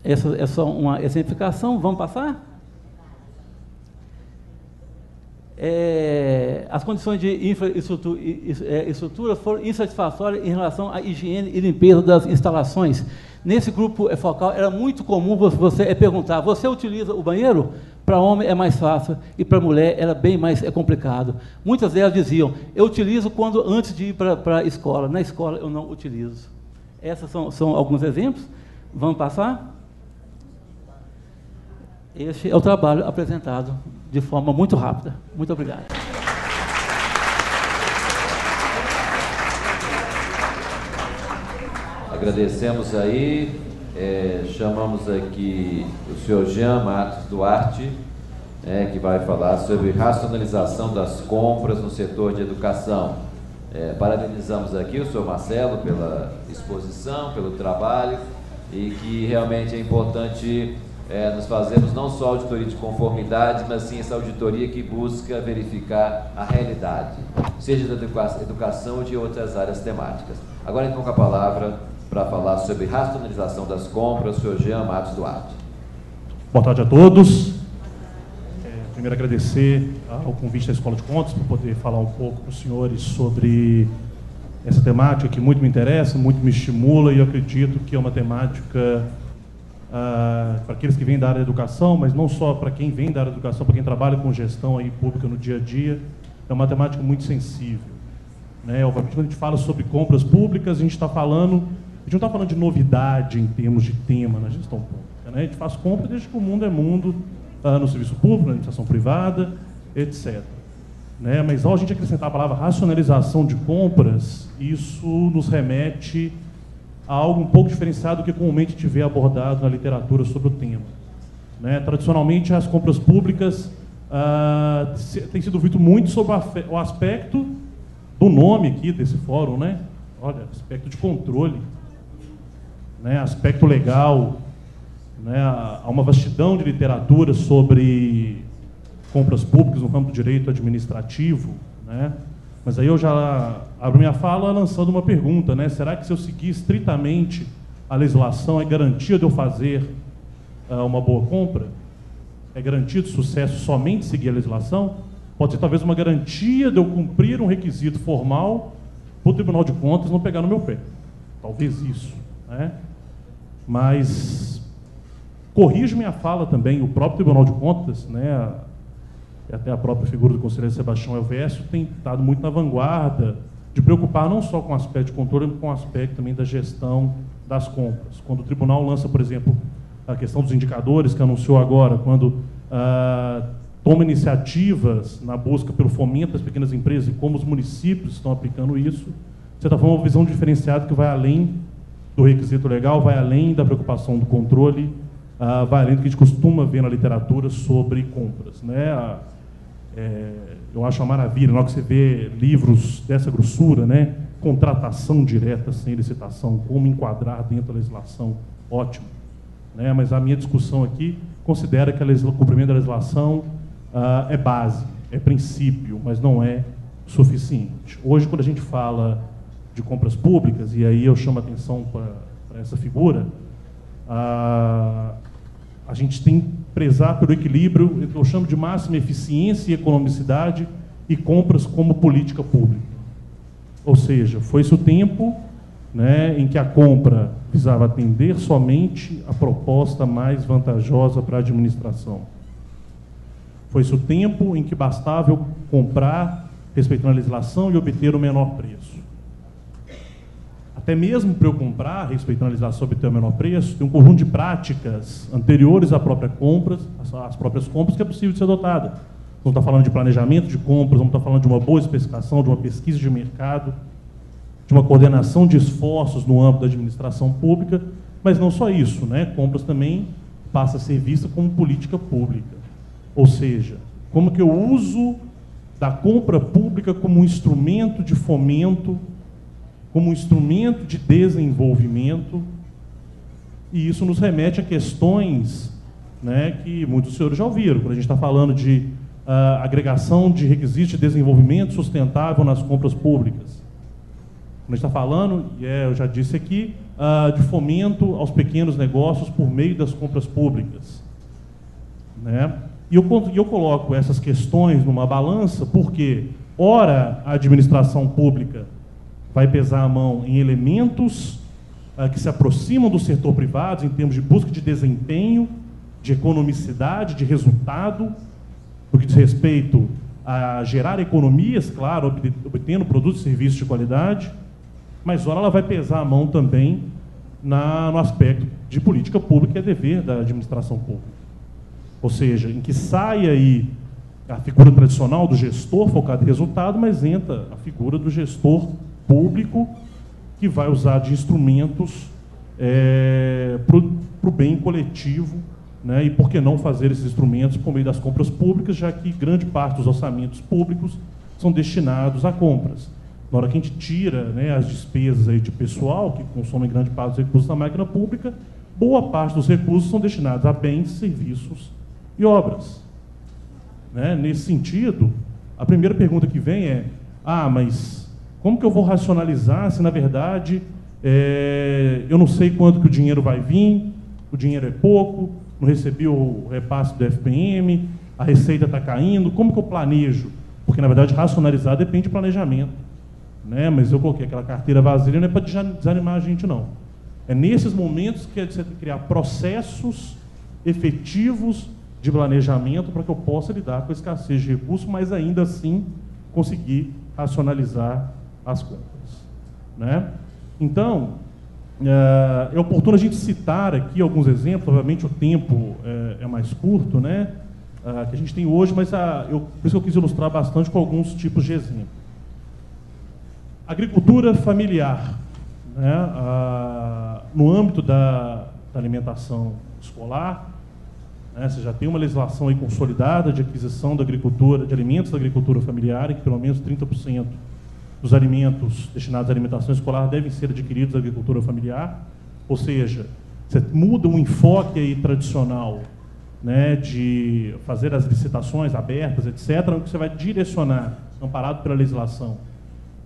Essa é só uma exemplificação. Vamos passar? As condições de infraestrutura foram insatisfatórias em relação à higiene e limpeza das instalações. Nesse grupo focal, era muito comum você perguntar: você utiliza o banheiro? Para homem é mais fácil, e para mulher era bem mais complicado. Muitas delas diziam: eu utilizo antes de ir para a escola. Na escola eu não utilizo. Esses são alguns exemplos. Vamos passar? Este é o trabalho apresentado de forma muito rápida. Muito obrigado. Agradecemos aí, chamamos aqui o senhor Jean Matos Duarte, que vai falar sobre racionalização das compras no setor de educação. Parabenizamos aqui o senhor Marcelo pela exposição, pelo trabalho, e que realmente é importante nós fazermos não só auditoria de conformidade, mas sim essa auditoria que busca verificar a realidade, seja da educação ou de outras áreas temáticas. Agora, então, com a palavra para falar sobre racionalização das compras, o senhor Jean Matos Duarte. Boa tarde a todos. Primeiro, agradecer ao convite da Escola de Contas por poder falar um pouco para os senhores sobre essa temática que muito me interessa, muito me estimula, e eu acredito que é uma temática para aqueles que vêm da área da educação, mas não só para quem vem da área da educação, para quem trabalha com gestão aí pública no dia a dia, é uma temática muito sensível. Né? Obviamente, quando a gente fala sobre compras públicas, a gente não está falando de novidade em termos de tema na gestão pública. Né? A gente faz compras desde que o mundo é mundo, no serviço público, na administração privada, etc. Né? Mas ao a gente acrescentar a palavra racionalização de compras, isso nos remete a algo um pouco diferenciado do que comumente tiver abordado na literatura sobre o tema. Né? Tradicionalmente, as compras públicas têm sido visto muito sobre o aspecto do nome aqui desse fórum, né? Olha, aspecto de controle, né? Aspecto legal, né? Há uma vastidão de literatura sobre compras públicas no campo do direito administrativo, né? Mas aí eu já abro minha fala lançando uma pergunta, né? Será que se eu seguir estritamente a legislação é garantia de eu fazer uma boa compra? É garantia de sucesso somente seguir a legislação? Pode ser talvez uma garantia de eu cumprir um requisito formal para o Tribunal de Contas não pegar no meu pé. Talvez isso, né? Mas corrijo minha fala também, o próprio Tribunal de Contas, né? Até a própria figura do conselheiro Sebastião Elvésio tem estado muito na vanguarda de preocupar não só com o aspecto de controle, mas com o aspecto também da gestão das compras. Quando o tribunal lança, por exemplo, a questão dos indicadores, que anunciou agora, quando toma iniciativas na busca pelo fomento das pequenas empresas e como os municípios estão aplicando isso, de certa forma, uma visão diferenciada que vai além do requisito legal, vai além da preocupação do controle, vai além do que a gente costuma ver na literatura sobre compras, né? Eu acho uma maravilha, na hora que você vê livros dessa grossura, né? Contratação direta sem licitação, como enquadrar dentro da legislação, ótimo. Né? Mas a minha discussão aqui considera que o cumprimento da legislação é base, é princípio, mas não é suficiente. Hoje, quando a gente fala de compras públicas, e aí eu chamo a atenção para essa figura, a gente tem que prezar pelo equilíbrio entre o que eu chamo de máxima eficiência e economicidade e compras como política pública. Ou seja, foi-se o tempo né, em que a compra visava atender somente a proposta mais vantajosa para a administração. Foi-se o tempo em que bastava eu comprar, respeitando a legislação, e obter o menor preço. Até mesmo para eu comprar, respeitando a legislação, obter o menor preço, tem um conjunto de práticas anteriores à própria compra, às próprias compras, que é possível de ser adotada. Vamos estar falando de planejamento de compras, vamos estar falando de uma boa especificação, de uma pesquisa de mercado, de uma coordenação de esforços no âmbito da administração pública, mas não só isso, né? Compras também passa a ser vista como política pública. Ou seja, como que eu uso da compra pública como um instrumento de fomento, como um instrumento de desenvolvimento, e isso nos remete a questões, né, que muitos senhores já ouviram, quando a gente está falando de agregação de requisitos de desenvolvimento sustentável nas compras públicas. Quando a gente está falando, eu já disse aqui, de fomento aos pequenos negócios por meio das compras públicas, né? E eu coloco essas questões numa balança porque, ora, a administração pública vai pesar a mão em elementos que se aproximam do setor privado, em termos de busca de desempenho, de economicidade, de resultado, no que diz respeito a gerar economias, claro, obtendo produtos e serviços de qualidade, mas ora ela vai pesar a mão também no aspecto de política pública, que é dever da administração pública. Ou seja, em que sai aí a figura tradicional do gestor focado em resultado, mas entra a figura do gestor público que vai usar de instrumentos para o bem coletivo, né? E por que não fazer esses instrumentos por meio das compras públicas, já que grande parte dos orçamentos públicos são destinados a compras. Na hora que a gente tira, né, as despesas aí de pessoal, que consomem grande parte dos recursos da máquina pública, boa parte dos recursos são destinados a bens, serviços e obras. Né? Nesse sentido, a primeira pergunta que vem é: mas como que eu vou racionalizar se, na verdade, eu não sei quanto que o dinheiro vai vir, o dinheiro é pouco, não recebi o repasse do FPM, a receita está caindo, como que eu planejo? Porque, na verdade, racionalizar depende de planejamento. Né? Mas eu coloquei aquela carteira vazia, não é para desanimar a gente, não. É nesses momentos que você tem que criar processos efetivos de planejamento para que eu possa lidar com a escassez de recursos, mas ainda assim conseguir racionalizar as compras. Né? Então, é oportuno a gente citar aqui alguns exemplos, obviamente o tempo é mais curto, né, que a gente tem hoje, mas por isso que eu quis ilustrar bastante com alguns tipos de exemplo. Agricultura familiar, né, no âmbito da alimentação escolar, né, você já tem uma legislação aí consolidada de aquisição da agricultura, de alimentos da agricultura familiar, em que pelo menos 30% dos alimentos destinados à alimentação escolar devem ser adquiridos da agricultura familiar, ou seja, você muda um enfoque aí tradicional, né, de fazer as licitações abertas, etc., onde você vai direcionar, amparado pela legislação,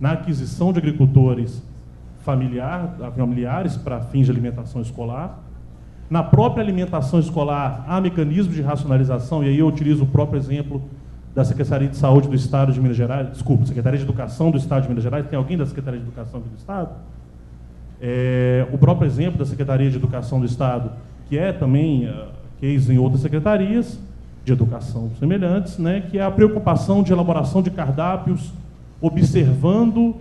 na aquisição de agricultores familiares para fins de alimentação escolar. Na própria alimentação escolar, há mecanismos de racionalização, e aí eu utilizo o próprio exemplo da Secretaria de Saúde do Estado de Minas Gerais, desculpa, Secretaria de Educação do Estado de Minas Gerais. Tem alguém da Secretaria de Educação aqui do Estado? O próprio exemplo da Secretaria de Educação do Estado, que é também case em outras secretarias de educação semelhantes, né, que é a preocupação de elaboração de cardápios observando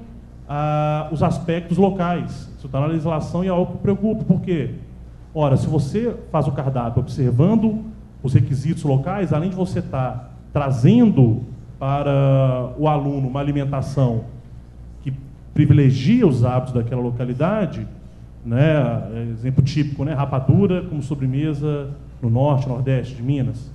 os aspectos locais. Isso está na legislação e é algo que preocupa, por quê? Ora, se você faz o cardápio observando os requisitos locais, além de você estar trazendo para o aluno uma alimentação que privilegia os hábitos daquela localidade, né, exemplo típico, né, rapadura como sobremesa no norte, nordeste de Minas,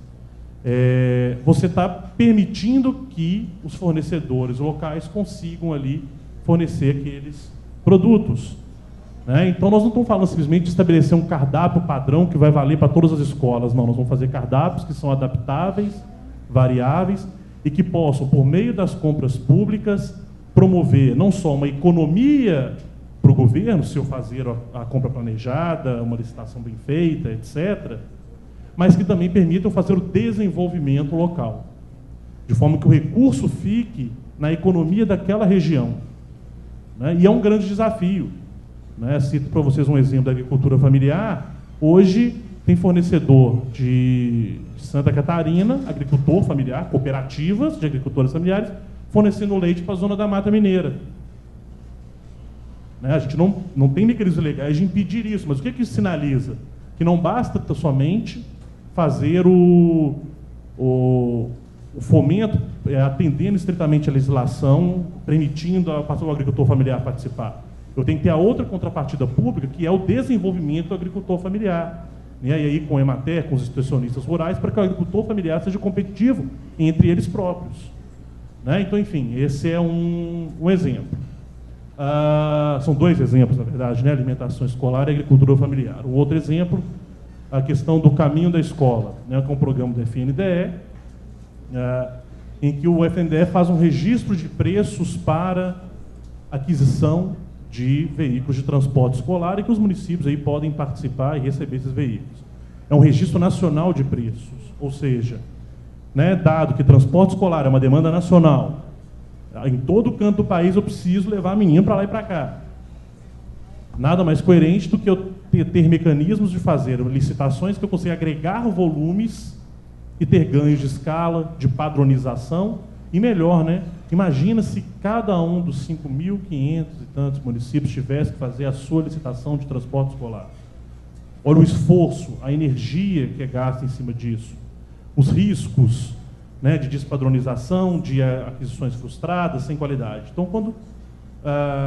você está permitindo que os fornecedores locais consigam ali fornecer aqueles produtos. Né? Então, nós não estamos falando simplesmente de estabelecer um cardápio padrão que vai valer para todas as escolas. Não, nós vamos fazer cardápios que são adaptáveis, variáveis, e que possam, por meio das compras públicas, promover não só uma economia para o governo, se eu fazer a compra planejada, uma licitação bem feita, etc., mas que também permitam fazer o desenvolvimento local, de forma que o recurso fique na economia daquela região. Né? E é um grande desafio. né? Cito para vocês um exemplo da agricultura familiar. Hoje tem fornecedor de Santa Catarina, agricultor familiar, cooperativas de agricultores familiares, fornecendo leite para a zona da Mata Mineira. Né? A gente não tem mecanismos legais de impedir isso, mas o que isso sinaliza? Que não basta somente fazer o fomento, atendendo estritamente a legislação, permitindo ao agricultor familiar participar. Eu tenho que ter a outra contrapartida pública, que é o desenvolvimento do agricultor familiar. Né? E aí com a Emater, com os extensionistas rurais, para que o agricultor familiar seja competitivo entre eles próprios. Né? Então, enfim, esse é um exemplo. São dois exemplos, na verdade, né? Alimentação escolar e agricultura familiar. O outro exemplo, a questão do caminho da escola, né? Com o programa do FNDE, em que o FNDE faz um registro de preços para aquisição de veículos de transporte escolar e que os municípios aí podem participar e receber esses veículos. É um registro nacional de preços, ou seja, né, dado que transporte escolar é uma demanda nacional, em todo canto do país eu preciso levar a menina para lá e para cá. Nada mais coerente do que eu ter mecanismos de fazer licitações que eu consiga agregar volumes e ter ganhos de escala, de padronização, e melhor, né? Imagina se cada um dos 5.500 e tantos municípios tivesse que fazer a sua licitação de transporte escolar. Olha o esforço, a energia que é gasta em cima disso, os riscos, né, de despadronização, de aquisições frustradas, sem qualidade. Então, quando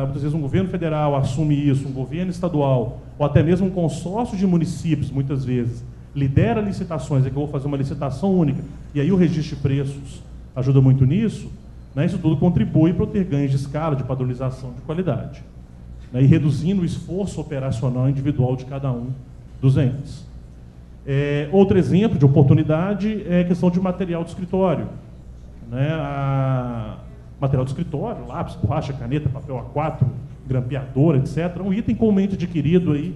muitas vezes um governo federal assume isso, um governo estadual, ou até mesmo um consórcio de municípios, muitas vezes, lidera licitações, é que eu vou fazer uma licitação única, e aí o registro de preços ajuda muito nisso, né, isso tudo contribui para eu ter ganhos de escala, de padronização, de qualidade, né, e reduzindo o esforço operacional individual de cada um dos entes. Outro exemplo de oportunidade é a questão de material de escritório. Né, material de escritório, lápis, borracha, caneta, papel A4, grampeador, etc. Um item comumente adquirido aí,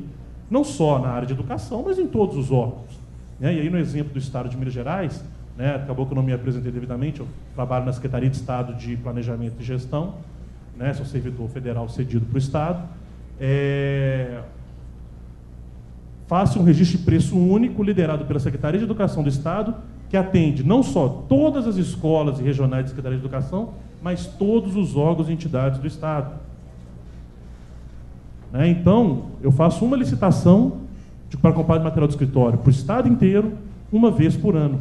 não só na área de educação, mas em todos os órgãos. Né, e aí no exemplo do Estado de Minas Gerais, né, acabou que eu não me apresentei devidamente, eu trabalho na Secretaria de Estado de Planejamento e Gestão, né, sou servidor federal cedido para o Estado. Faça um registro de preço único, liderado pela Secretaria de Educação do Estado, que atende não só todas as escolas e regionais da Secretaria de Educação, mas todos os órgãos e entidades do Estado. Né? Então, eu faço uma licitação para comprar de material de escritório para o Estado inteiro, uma vez por ano.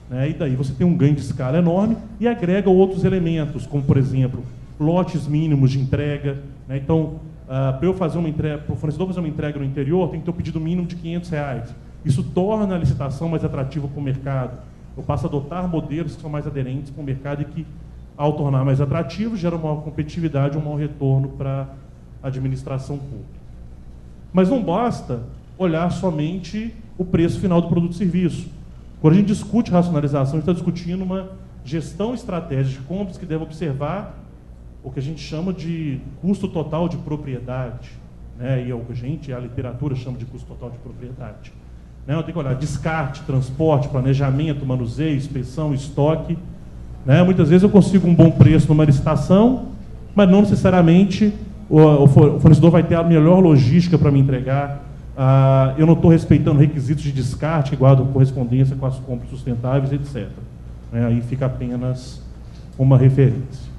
Né? E daí você tem um ganho de escala enorme e agrega outros elementos, como, por exemplo, lotes mínimos de entrega. Né? Então, para eu fazer uma entrega, para o fornecedor fazer uma entrega no interior, tem que ter um pedido mínimo de R$500. Isso torna a licitação mais atrativa para o mercado. Eu passo a adotar modelos que são mais aderentes para o mercado e que, ao tornar mais atrativo, gera uma maior competitividade e um maior retorno para a administração pública. Mas não basta olhar somente o preço final do produto e serviço. Quando a gente discute racionalização, a gente está discutindo uma gestão estratégica de compras que deve observar o que a gente chama de custo total de propriedade, né? E a literatura chama de custo total de propriedade. Né? Eu tenho que olhar descarte, transporte, planejamento, manuseio, inspeção, estoque. Né? Muitas vezes eu consigo um bom preço numa licitação, mas não necessariamente o fornecedor vai ter a melhor logística para me entregar. Eu não estou respeitando requisitos de descarte que guardam correspondência com as compras sustentáveis, etc. Né? Aí fica apenas uma referência.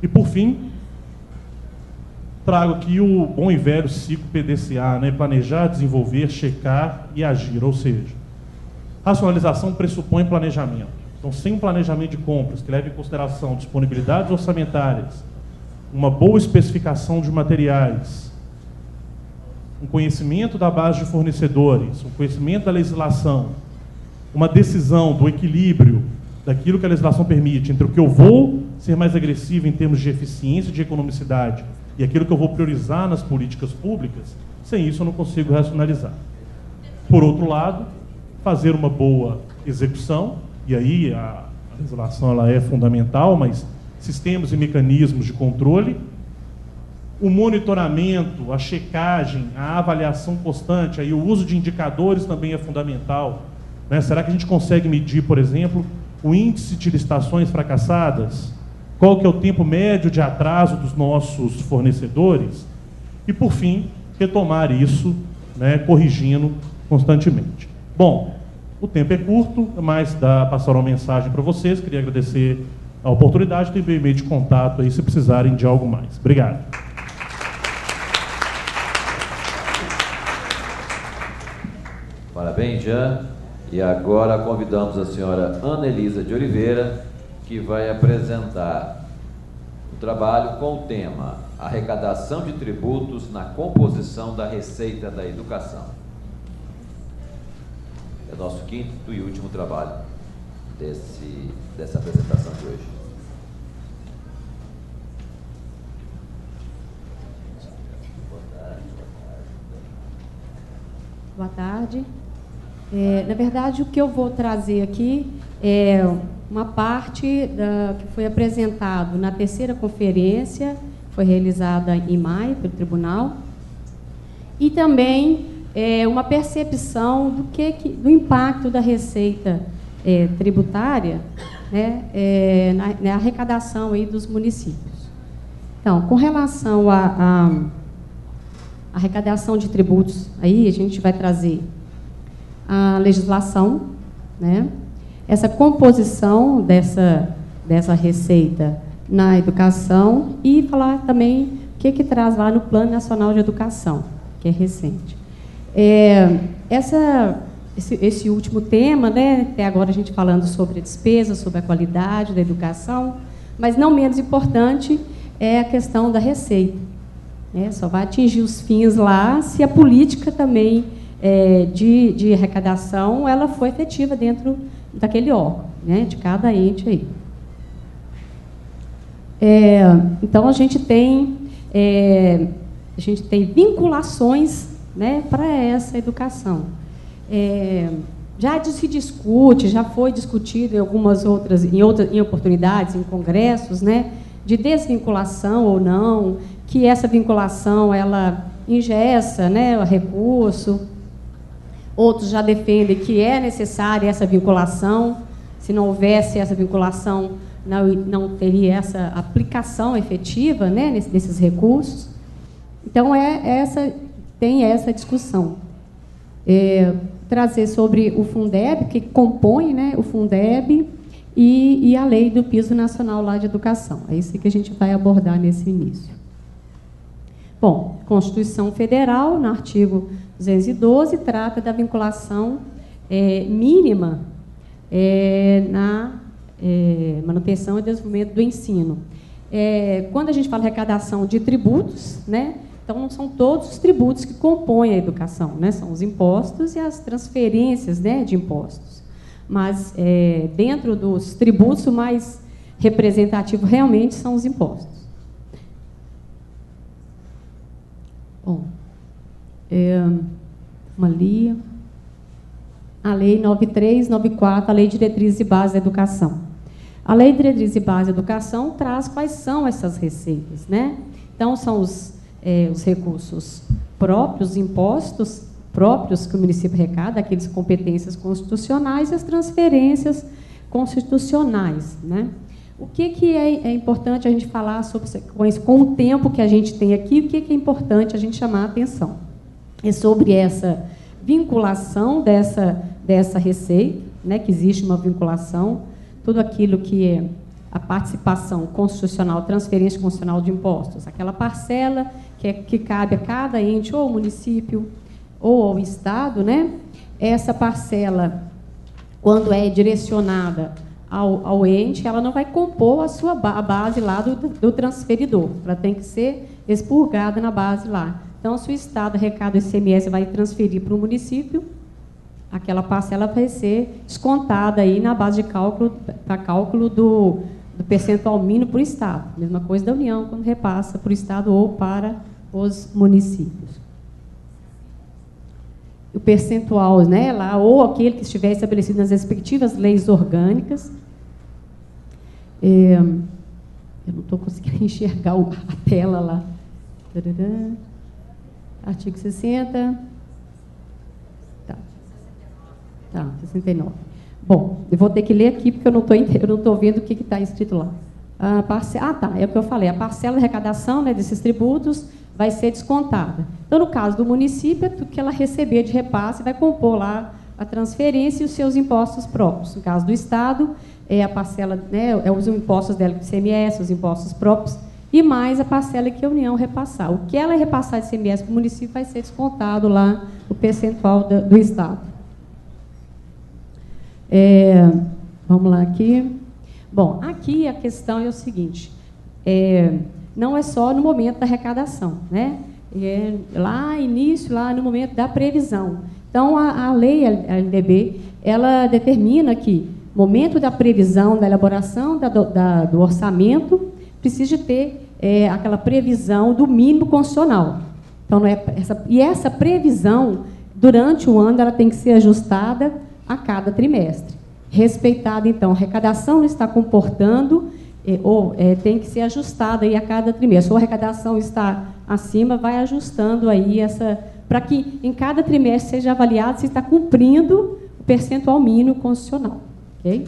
E, por fim, trago aqui o bom e velho ciclo PDCA, né? Planejar, desenvolver, checar e agir. Ou seja, racionalização pressupõe planejamento. Então, sem um planejamento de compras que leve em consideração disponibilidades orçamentárias, uma boa especificação de materiais, um conhecimento da base de fornecedores, um conhecimento da legislação, uma decisão do equilíbrio daquilo que a legislação permite entre o que eu vou ser mais agressivo em termos de eficiência e de economicidade e aquilo que eu vou priorizar nas políticas públicas, sem isso eu não consigo racionalizar. Por outro lado, fazer uma boa execução, e aí a legislação ela é fundamental, mas sistemas e mecanismos de controle, o monitoramento, a checagem, a avaliação constante, aí o uso de indicadores também é fundamental. Né? Será que a gente consegue medir, por exemplo, o índice de licitações fracassadas? Qual que é o tempo médio de atraso dos nossos fornecedores? e, por fim, retomar isso, né, corrigindo constantemente. Bom, o tempo é curto, mas passaram uma mensagem para vocês. Queria agradecer a oportunidade, tem meu e-mail de contato aí se precisarem de algo mais. Obrigado. Parabéns, Jean. E agora convidamos a senhora Ana Elisa de Oliveira, que vai apresentar o trabalho com o tema Arrecadação de tributos na composição da receita da educação. É nosso quinto e último trabalho dessa apresentação de hoje. Boa tarde. Na verdade, o que eu vou trazer aqui é uma parte que foi apresentado na terceira conferência, foi realizada em maio pelo tribunal, e também uma percepção do impacto da receita tributária, né, na arrecadação aí dos municípios. Então, com relação à arrecadação de tributos, aí a gente vai trazer a legislação, né, essa composição dessa receita na educação e falar também o que traz lá no Plano Nacional de Educação, que é recente. Esse último tema, né, até agora a gente falando sobre a despesa, sobre a qualidade da educação, mas não menos importante é a questão da receita. Só vai atingir os fins lá se a política também de arrecadação ela foi efetiva dentro daquele órgão, né, de cada ente aí. Então, a gente tem vinculações, né, para essa educação. Já se discute, já foi discutido em algumas outras, em oportunidades, em congressos, né, de desvinculação ou não, que essa vinculação ela engessa, né, o recurso. Outros já defendem que é necessária essa vinculação. Se não houvesse essa vinculação, não teria essa aplicação efetiva, né, nesses recursos. Então, tem essa discussão. Trazer sobre o Fundeb, que compõe, né, o Fundeb, e a lei do Piso Nacional lá de Educação. É isso que a gente vai abordar nesse início. Bom, Constituição Federal, no artigo 212, trata da vinculação mínima na manutenção e desenvolvimento do ensino. Quando a gente fala arrecadação de tributos, né, então não são todos os tributos que compõem a educação, né, são os impostos e as transferências, né, de impostos. Mas, dentro dos tributos, o mais representativo realmente são os impostos. Bom, a Lei 9394, a Lei de Diretrizes e Bases da Educação. A Lei de Diretrizes e Bases da Educação traz quais são essas receitas, né? Então, são os recursos próprios, os impostos próprios que o município arrecada, aquelas competências constitucionais e as transferências constitucionais, né? O que é importante a gente falar sobre com o tempo que a gente tem aqui, o que é importante a gente chamar a atenção? É sobre essa vinculação dessa receita, né, que existe uma vinculação, tudo aquilo que é a participação constitucional, transferência constitucional de impostos, aquela parcela que cabe a cada ente, ou ao município, ou ao Estado, né? Essa parcela, quando é direcionada ao ente, ela não vai compor a base lá do transferidor, ela tem que ser expurgada na base lá. Então, se o Estado arrecada o ICMS vai transferir para o município, aquela parcela vai ser descontada aí na base de cálculo, para cálculo do percentual mínimo para o Estado. Mesma coisa da União, quando repassa para o Estado ou para os municípios. O percentual, né, lá, ou aquele que estiver estabelecido nas respectivas leis orgânicas. Eu não estou conseguindo enxergar a tela lá. Artigo 60. Tá, 69. Bom, eu vou ter que ler aqui, porque eu não estou vendo o que está escrito lá. é o que eu falei, a parcela de arrecadação, né, desses tributos vai ser descontada. Então, no caso do município, tudo que ela receber de repasse vai compor lá a transferência e os seus impostos próprios. No caso do Estado, a parcela, né, os impostos dela do ICMS, os impostos próprios, e mais a parcela que a União repassar. O que ela repassar de ICMS para o município vai ser descontado lá o percentual do Estado. Vamos lá aqui. Bom, aqui a questão é o seguinte, não é só no momento da arrecadação, né? Lá no momento da previsão. Então, a lei, a LDB, ela determina que momento da previsão, da elaboração do orçamento, precisa ter aquela previsão do mínimo constitucional. Então, essa previsão, durante o ano, ela tem que ser ajustada a cada trimestre. Respeitada, então, a arrecadação não está comportando, tem que ser ajustada aí a cada trimestre. Ou a arrecadação está acima, vai ajustando aí para que em cada trimestre seja avaliado se está cumprindo o percentual mínimo constitucional. Okay?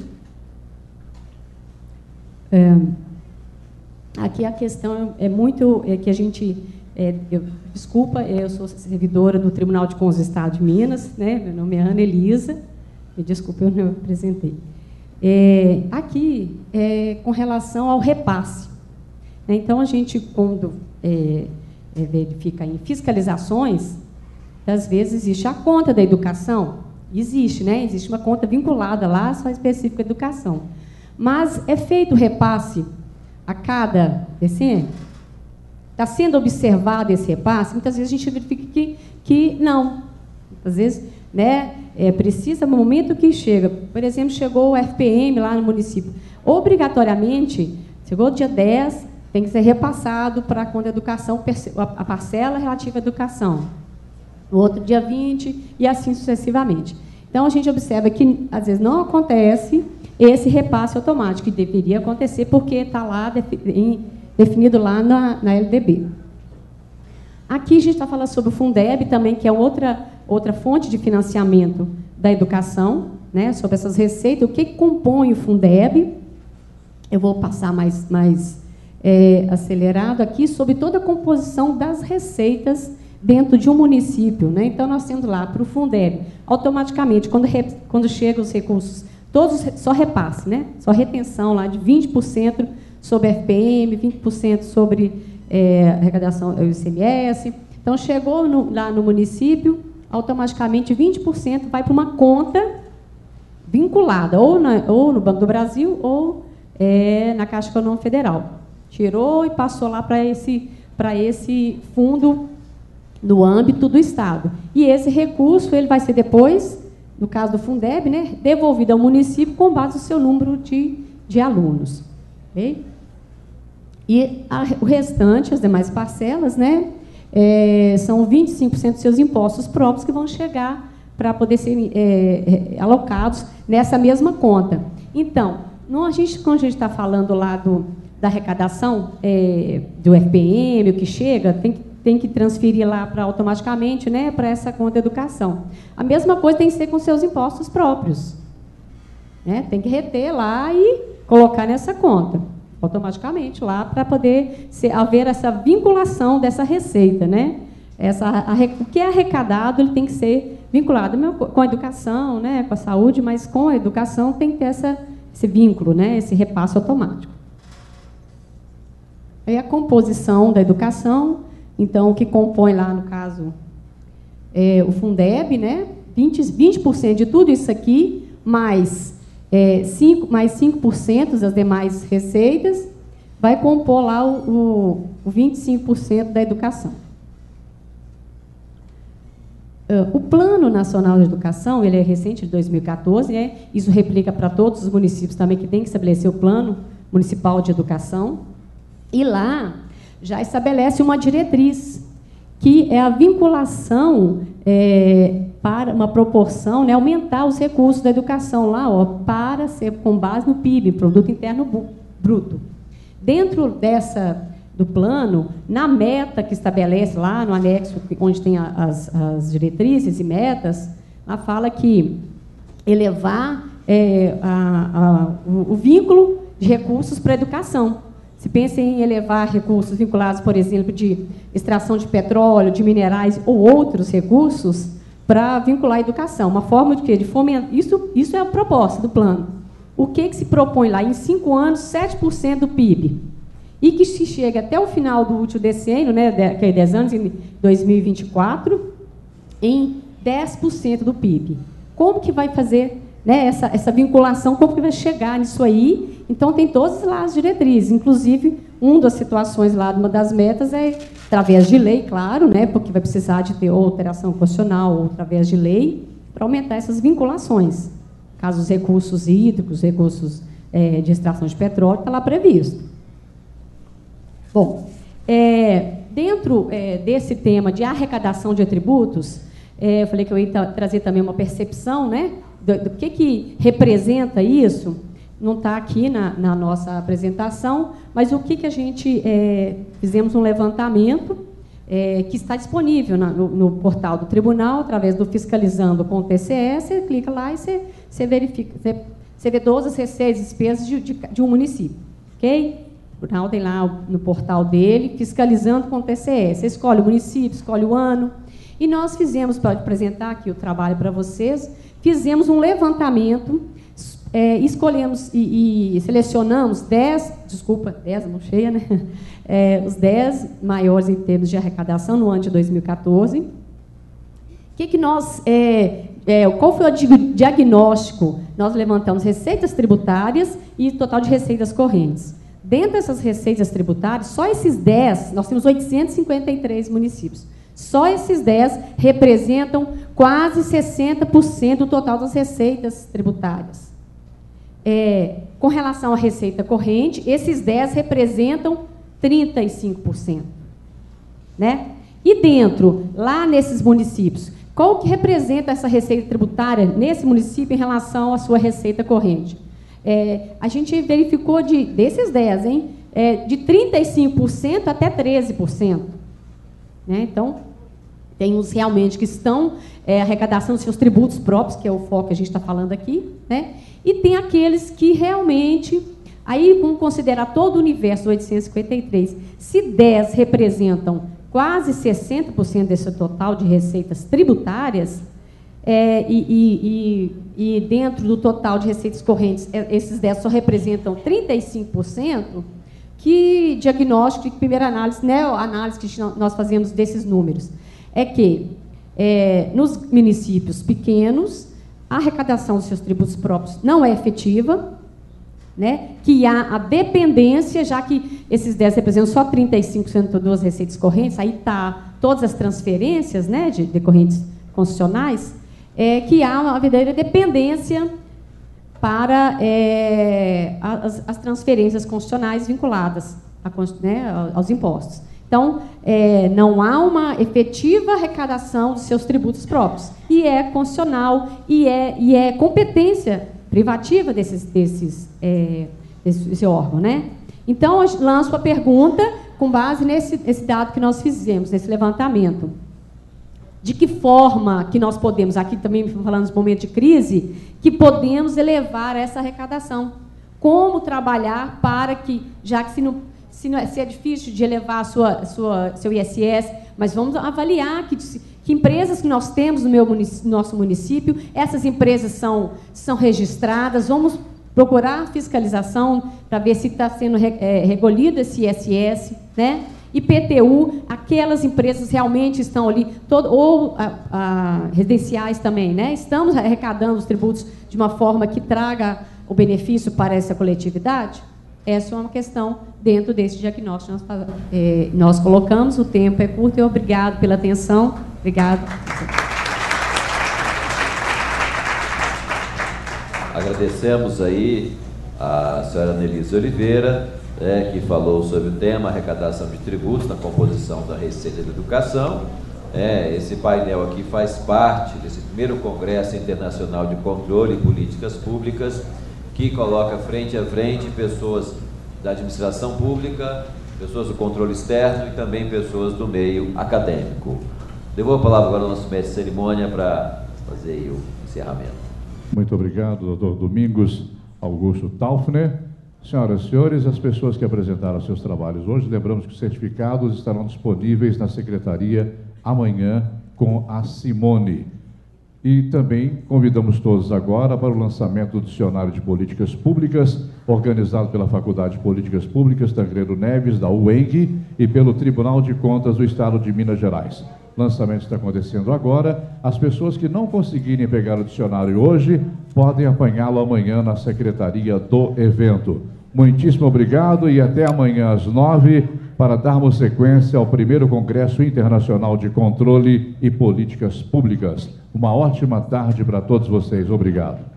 Aqui a questão que a gente... desculpa, eu sou servidora do Tribunal de Contas do Estado de Minas, né? Meu nome é Ana Elisa, desculpa, eu não me apresentei. Aqui, com relação ao repasse. Né? Então, a gente, quando verifica em fiscalizações, às vezes existe a conta da educação, existe, né? Existe uma conta vinculada lá, só específica à educação. Mas é feito o repasse a cada decênio? Está sendo observado esse repasse? Muitas vezes a gente verifica que não. Às vezes, né, precisa, no momento que chega, por exemplo, chegou o FPM lá no município, obrigatoriamente, chegou o dia 10, tem que ser repassado para a conta da educação, a parcela relativa à educação. No outro dia 20, e assim sucessivamente. Então, a gente observa que, às vezes, não acontece esse repasse automático, que deveria acontecer, porque está lá definido lá na LDB. Aqui a gente está falando sobre o Fundeb também, que é outra fonte de financiamento da educação, né, sobre essas receitas, o que compõe o Fundeb. Eu vou passar mais acelerado aqui sobre toda a composição das receitas dentro de um município. Né? Então, nós temos lá para o Fundeb, automaticamente, quando chegam os recursos, todos só repasse, né? Só retenção lá de 20% sobre FPM, 20% sobre arrecadação do ICMS. Então, chegou lá no município, automaticamente 20% vai para uma conta vinculada, ou no Banco do Brasil, ou na Caixa Econômica Federal. Tirou e passou lá para esse fundo no âmbito do Estado. E esse recurso ele vai ser depois, no caso do Fundeb, né, devolvido ao município com base no seu número de alunos. Okay? E o restante, as demais parcelas, né, são 25% dos seus impostos próprios que vão chegar para poder ser alocados nessa mesma conta. Então, quando a gente está falando lá da arrecadação do FPM, o que chega, tem que transferir lá automaticamente, né, para essa conta de educação. A mesma coisa tem que ser com seus impostos próprios. Né? Tem que reter lá e colocar nessa conta, automaticamente lá, para poder haver essa vinculação dessa receita. Né? O que é arrecadado ele tem que ser vinculado com a educação, né, com a saúde, mas com a educação tem que ter esse vínculo, né, esse repasse automático. Aí a composição da educação, então, o que compõe lá, no caso, o Fundeb, né, 20% de tudo isso aqui, mais 5% das demais receitas, vai compor lá o 25% da educação. O Plano Nacional de Educação, ele é recente, de 2014, né? Isso replica para todos os municípios também, que tem que estabelecer o Plano Municipal de Educação. E lá já estabelece uma diretriz, que é a vinculação para uma proporção, né, aumentar os recursos da educação lá, para ser com base no PIB, Produto Interno Bruto. Dentro do plano, na meta que estabelece lá no anexo, onde tem as diretrizes e metas, ela fala que elevar o vínculo de recursos para a educação. se pensa em elevar recursos vinculados, por exemplo, de extração de petróleo, de minerais ou outros recursos para vincular a educação. Uma forma de quê? De fomentar. Isso é a proposta do plano. O que se propõe lá? Em 5 anos, 7% do PIB. E que se chega até o final do último decênio, né, que é 10 anos, em 2024, em 10% do PIB. Como que vai fazer, né, essa vinculação, como que vai chegar nisso aí? Então, tem todas lá as diretrizes, inclusive, uma das situações lá, uma das metas é através de lei, claro, né, porque vai precisar de ter ou alteração constitucional ou através de lei, para aumentar essas vinculações. Caso os recursos hídricos, recursos de extração de petróleo, está lá previsto. Bom, dentro desse tema de arrecadação de tributos, eu falei que eu ia trazer também uma percepção, né, do que representa isso. Não está aqui na nossa apresentação, mas o que a gente fizemos um levantamento que está disponível no portal do tribunal, através do fiscalizando.tce, você clica lá e você verifica, você vê todas as receitas e despesas de um município, ok? O tribunal tem lá no portal dele, fiscalizando.tce, você escolhe o município, escolhe o ano, e nós fizemos, para apresentar aqui o trabalho para vocês, fizemos um levantamento, escolhemos e selecionamos 10, mão cheia, né? Os 10 maiores em termos de arrecadação no ano de 2014. Qual foi o diagnóstico? Nós levantamos receitas tributárias e total de receitas correntes. Dentro dessas receitas tributárias, só esses 10, nós temos 853 municípios. Só esses 10 representam quase 60% do total das receitas tributárias. Com relação à receita corrente, esses 10 representam 35%. Né? E dentro, lá nesses municípios, qual que representa essa receita tributária nesse município em relação à sua receita corrente? A gente verificou desses 10, de 35% até 13%. Né? Então, tem uns realmente que estão arrecadação dos seus tributos próprios, que é o foco que a gente está falando aqui, né? E tem aqueles que realmente, aí vamos considerar todo o universo 853, se 10 representam quase 60% desse total de receitas tributárias, e dentro do total de receitas correntes, esses 10 só representam 35%, que diagnóstico de primeira análise, né, a análise que nós fazemos desses números, é que nos municípios pequenos, a arrecadação dos seus tributos próprios não é efetiva, né, que há a dependência, já que esses 10 representam só 35% das receitas correntes, aí está todas as transferências, né, de decorrentes constitucionais, que há uma verdadeira dependência para as transferências constitucionais vinculadas aos impostos. Então, não há uma efetiva arrecadação dos seus tributos próprios. E é constitucional, e é competência privativa desse órgão. Né? Então, eu lanço a pergunta com base nesse dado que nós fizemos, nesse levantamento. De que forma que nós podemos, aqui também falando de momento de crise, que podemos elevar essa arrecadação? Como trabalhar para que, já que se é difícil de elevar seu ISS, mas vamos avaliar que empresas que nós temos no nosso município, essas empresas são registradas, vamos procurar fiscalização para ver se está sendo recolhido esse ISS, né? IPTU, aquelas empresas realmente estão ali, ou residenciais também, né? Estamos arrecadando os tributos de uma forma que traga o benefício para essa coletividade? Essa é uma questão dentro desse diagnóstico que nós colocamos. O tempo é curto e obrigado pela atenção. Obrigado. Agradecemos aí a senhora Nelise Oliveira, que falou sobre o tema arrecadação de tributos na composição da Receita da Educação. Esse painel aqui faz parte desse primeiro Congresso Internacional de Controle e Políticas Públicas, que coloca frente a frente pessoas da administração pública, pessoas do controle externo e também pessoas do meio acadêmico. Devolvo a palavra agora ao nosso mestre de cerimônia para fazer aí o encerramento. Muito obrigado, doutor Domingos Augusto Taufner, Senhoras e senhores, as pessoas que apresentaram seus trabalhos hoje, lembramos que os certificados estarão disponíveis na secretaria amanhã com a Simone. E também convidamos todos agora para o lançamento do Dicionário de Políticas Públicas, organizado pela Faculdade de Políticas Públicas Tancredo Neves, da UENG, e pelo Tribunal de Contas do Estado de Minas Gerais. O lançamento está acontecendo agora. As pessoas que não conseguirem pegar o dicionário hoje, podem apanhá-lo amanhã na secretaria do evento. Muitíssimo obrigado e até amanhã às 9h para darmos sequência ao primeiro Congresso Internacional de Controle e Políticas Públicas. Uma ótima tarde para todos vocês. Obrigado.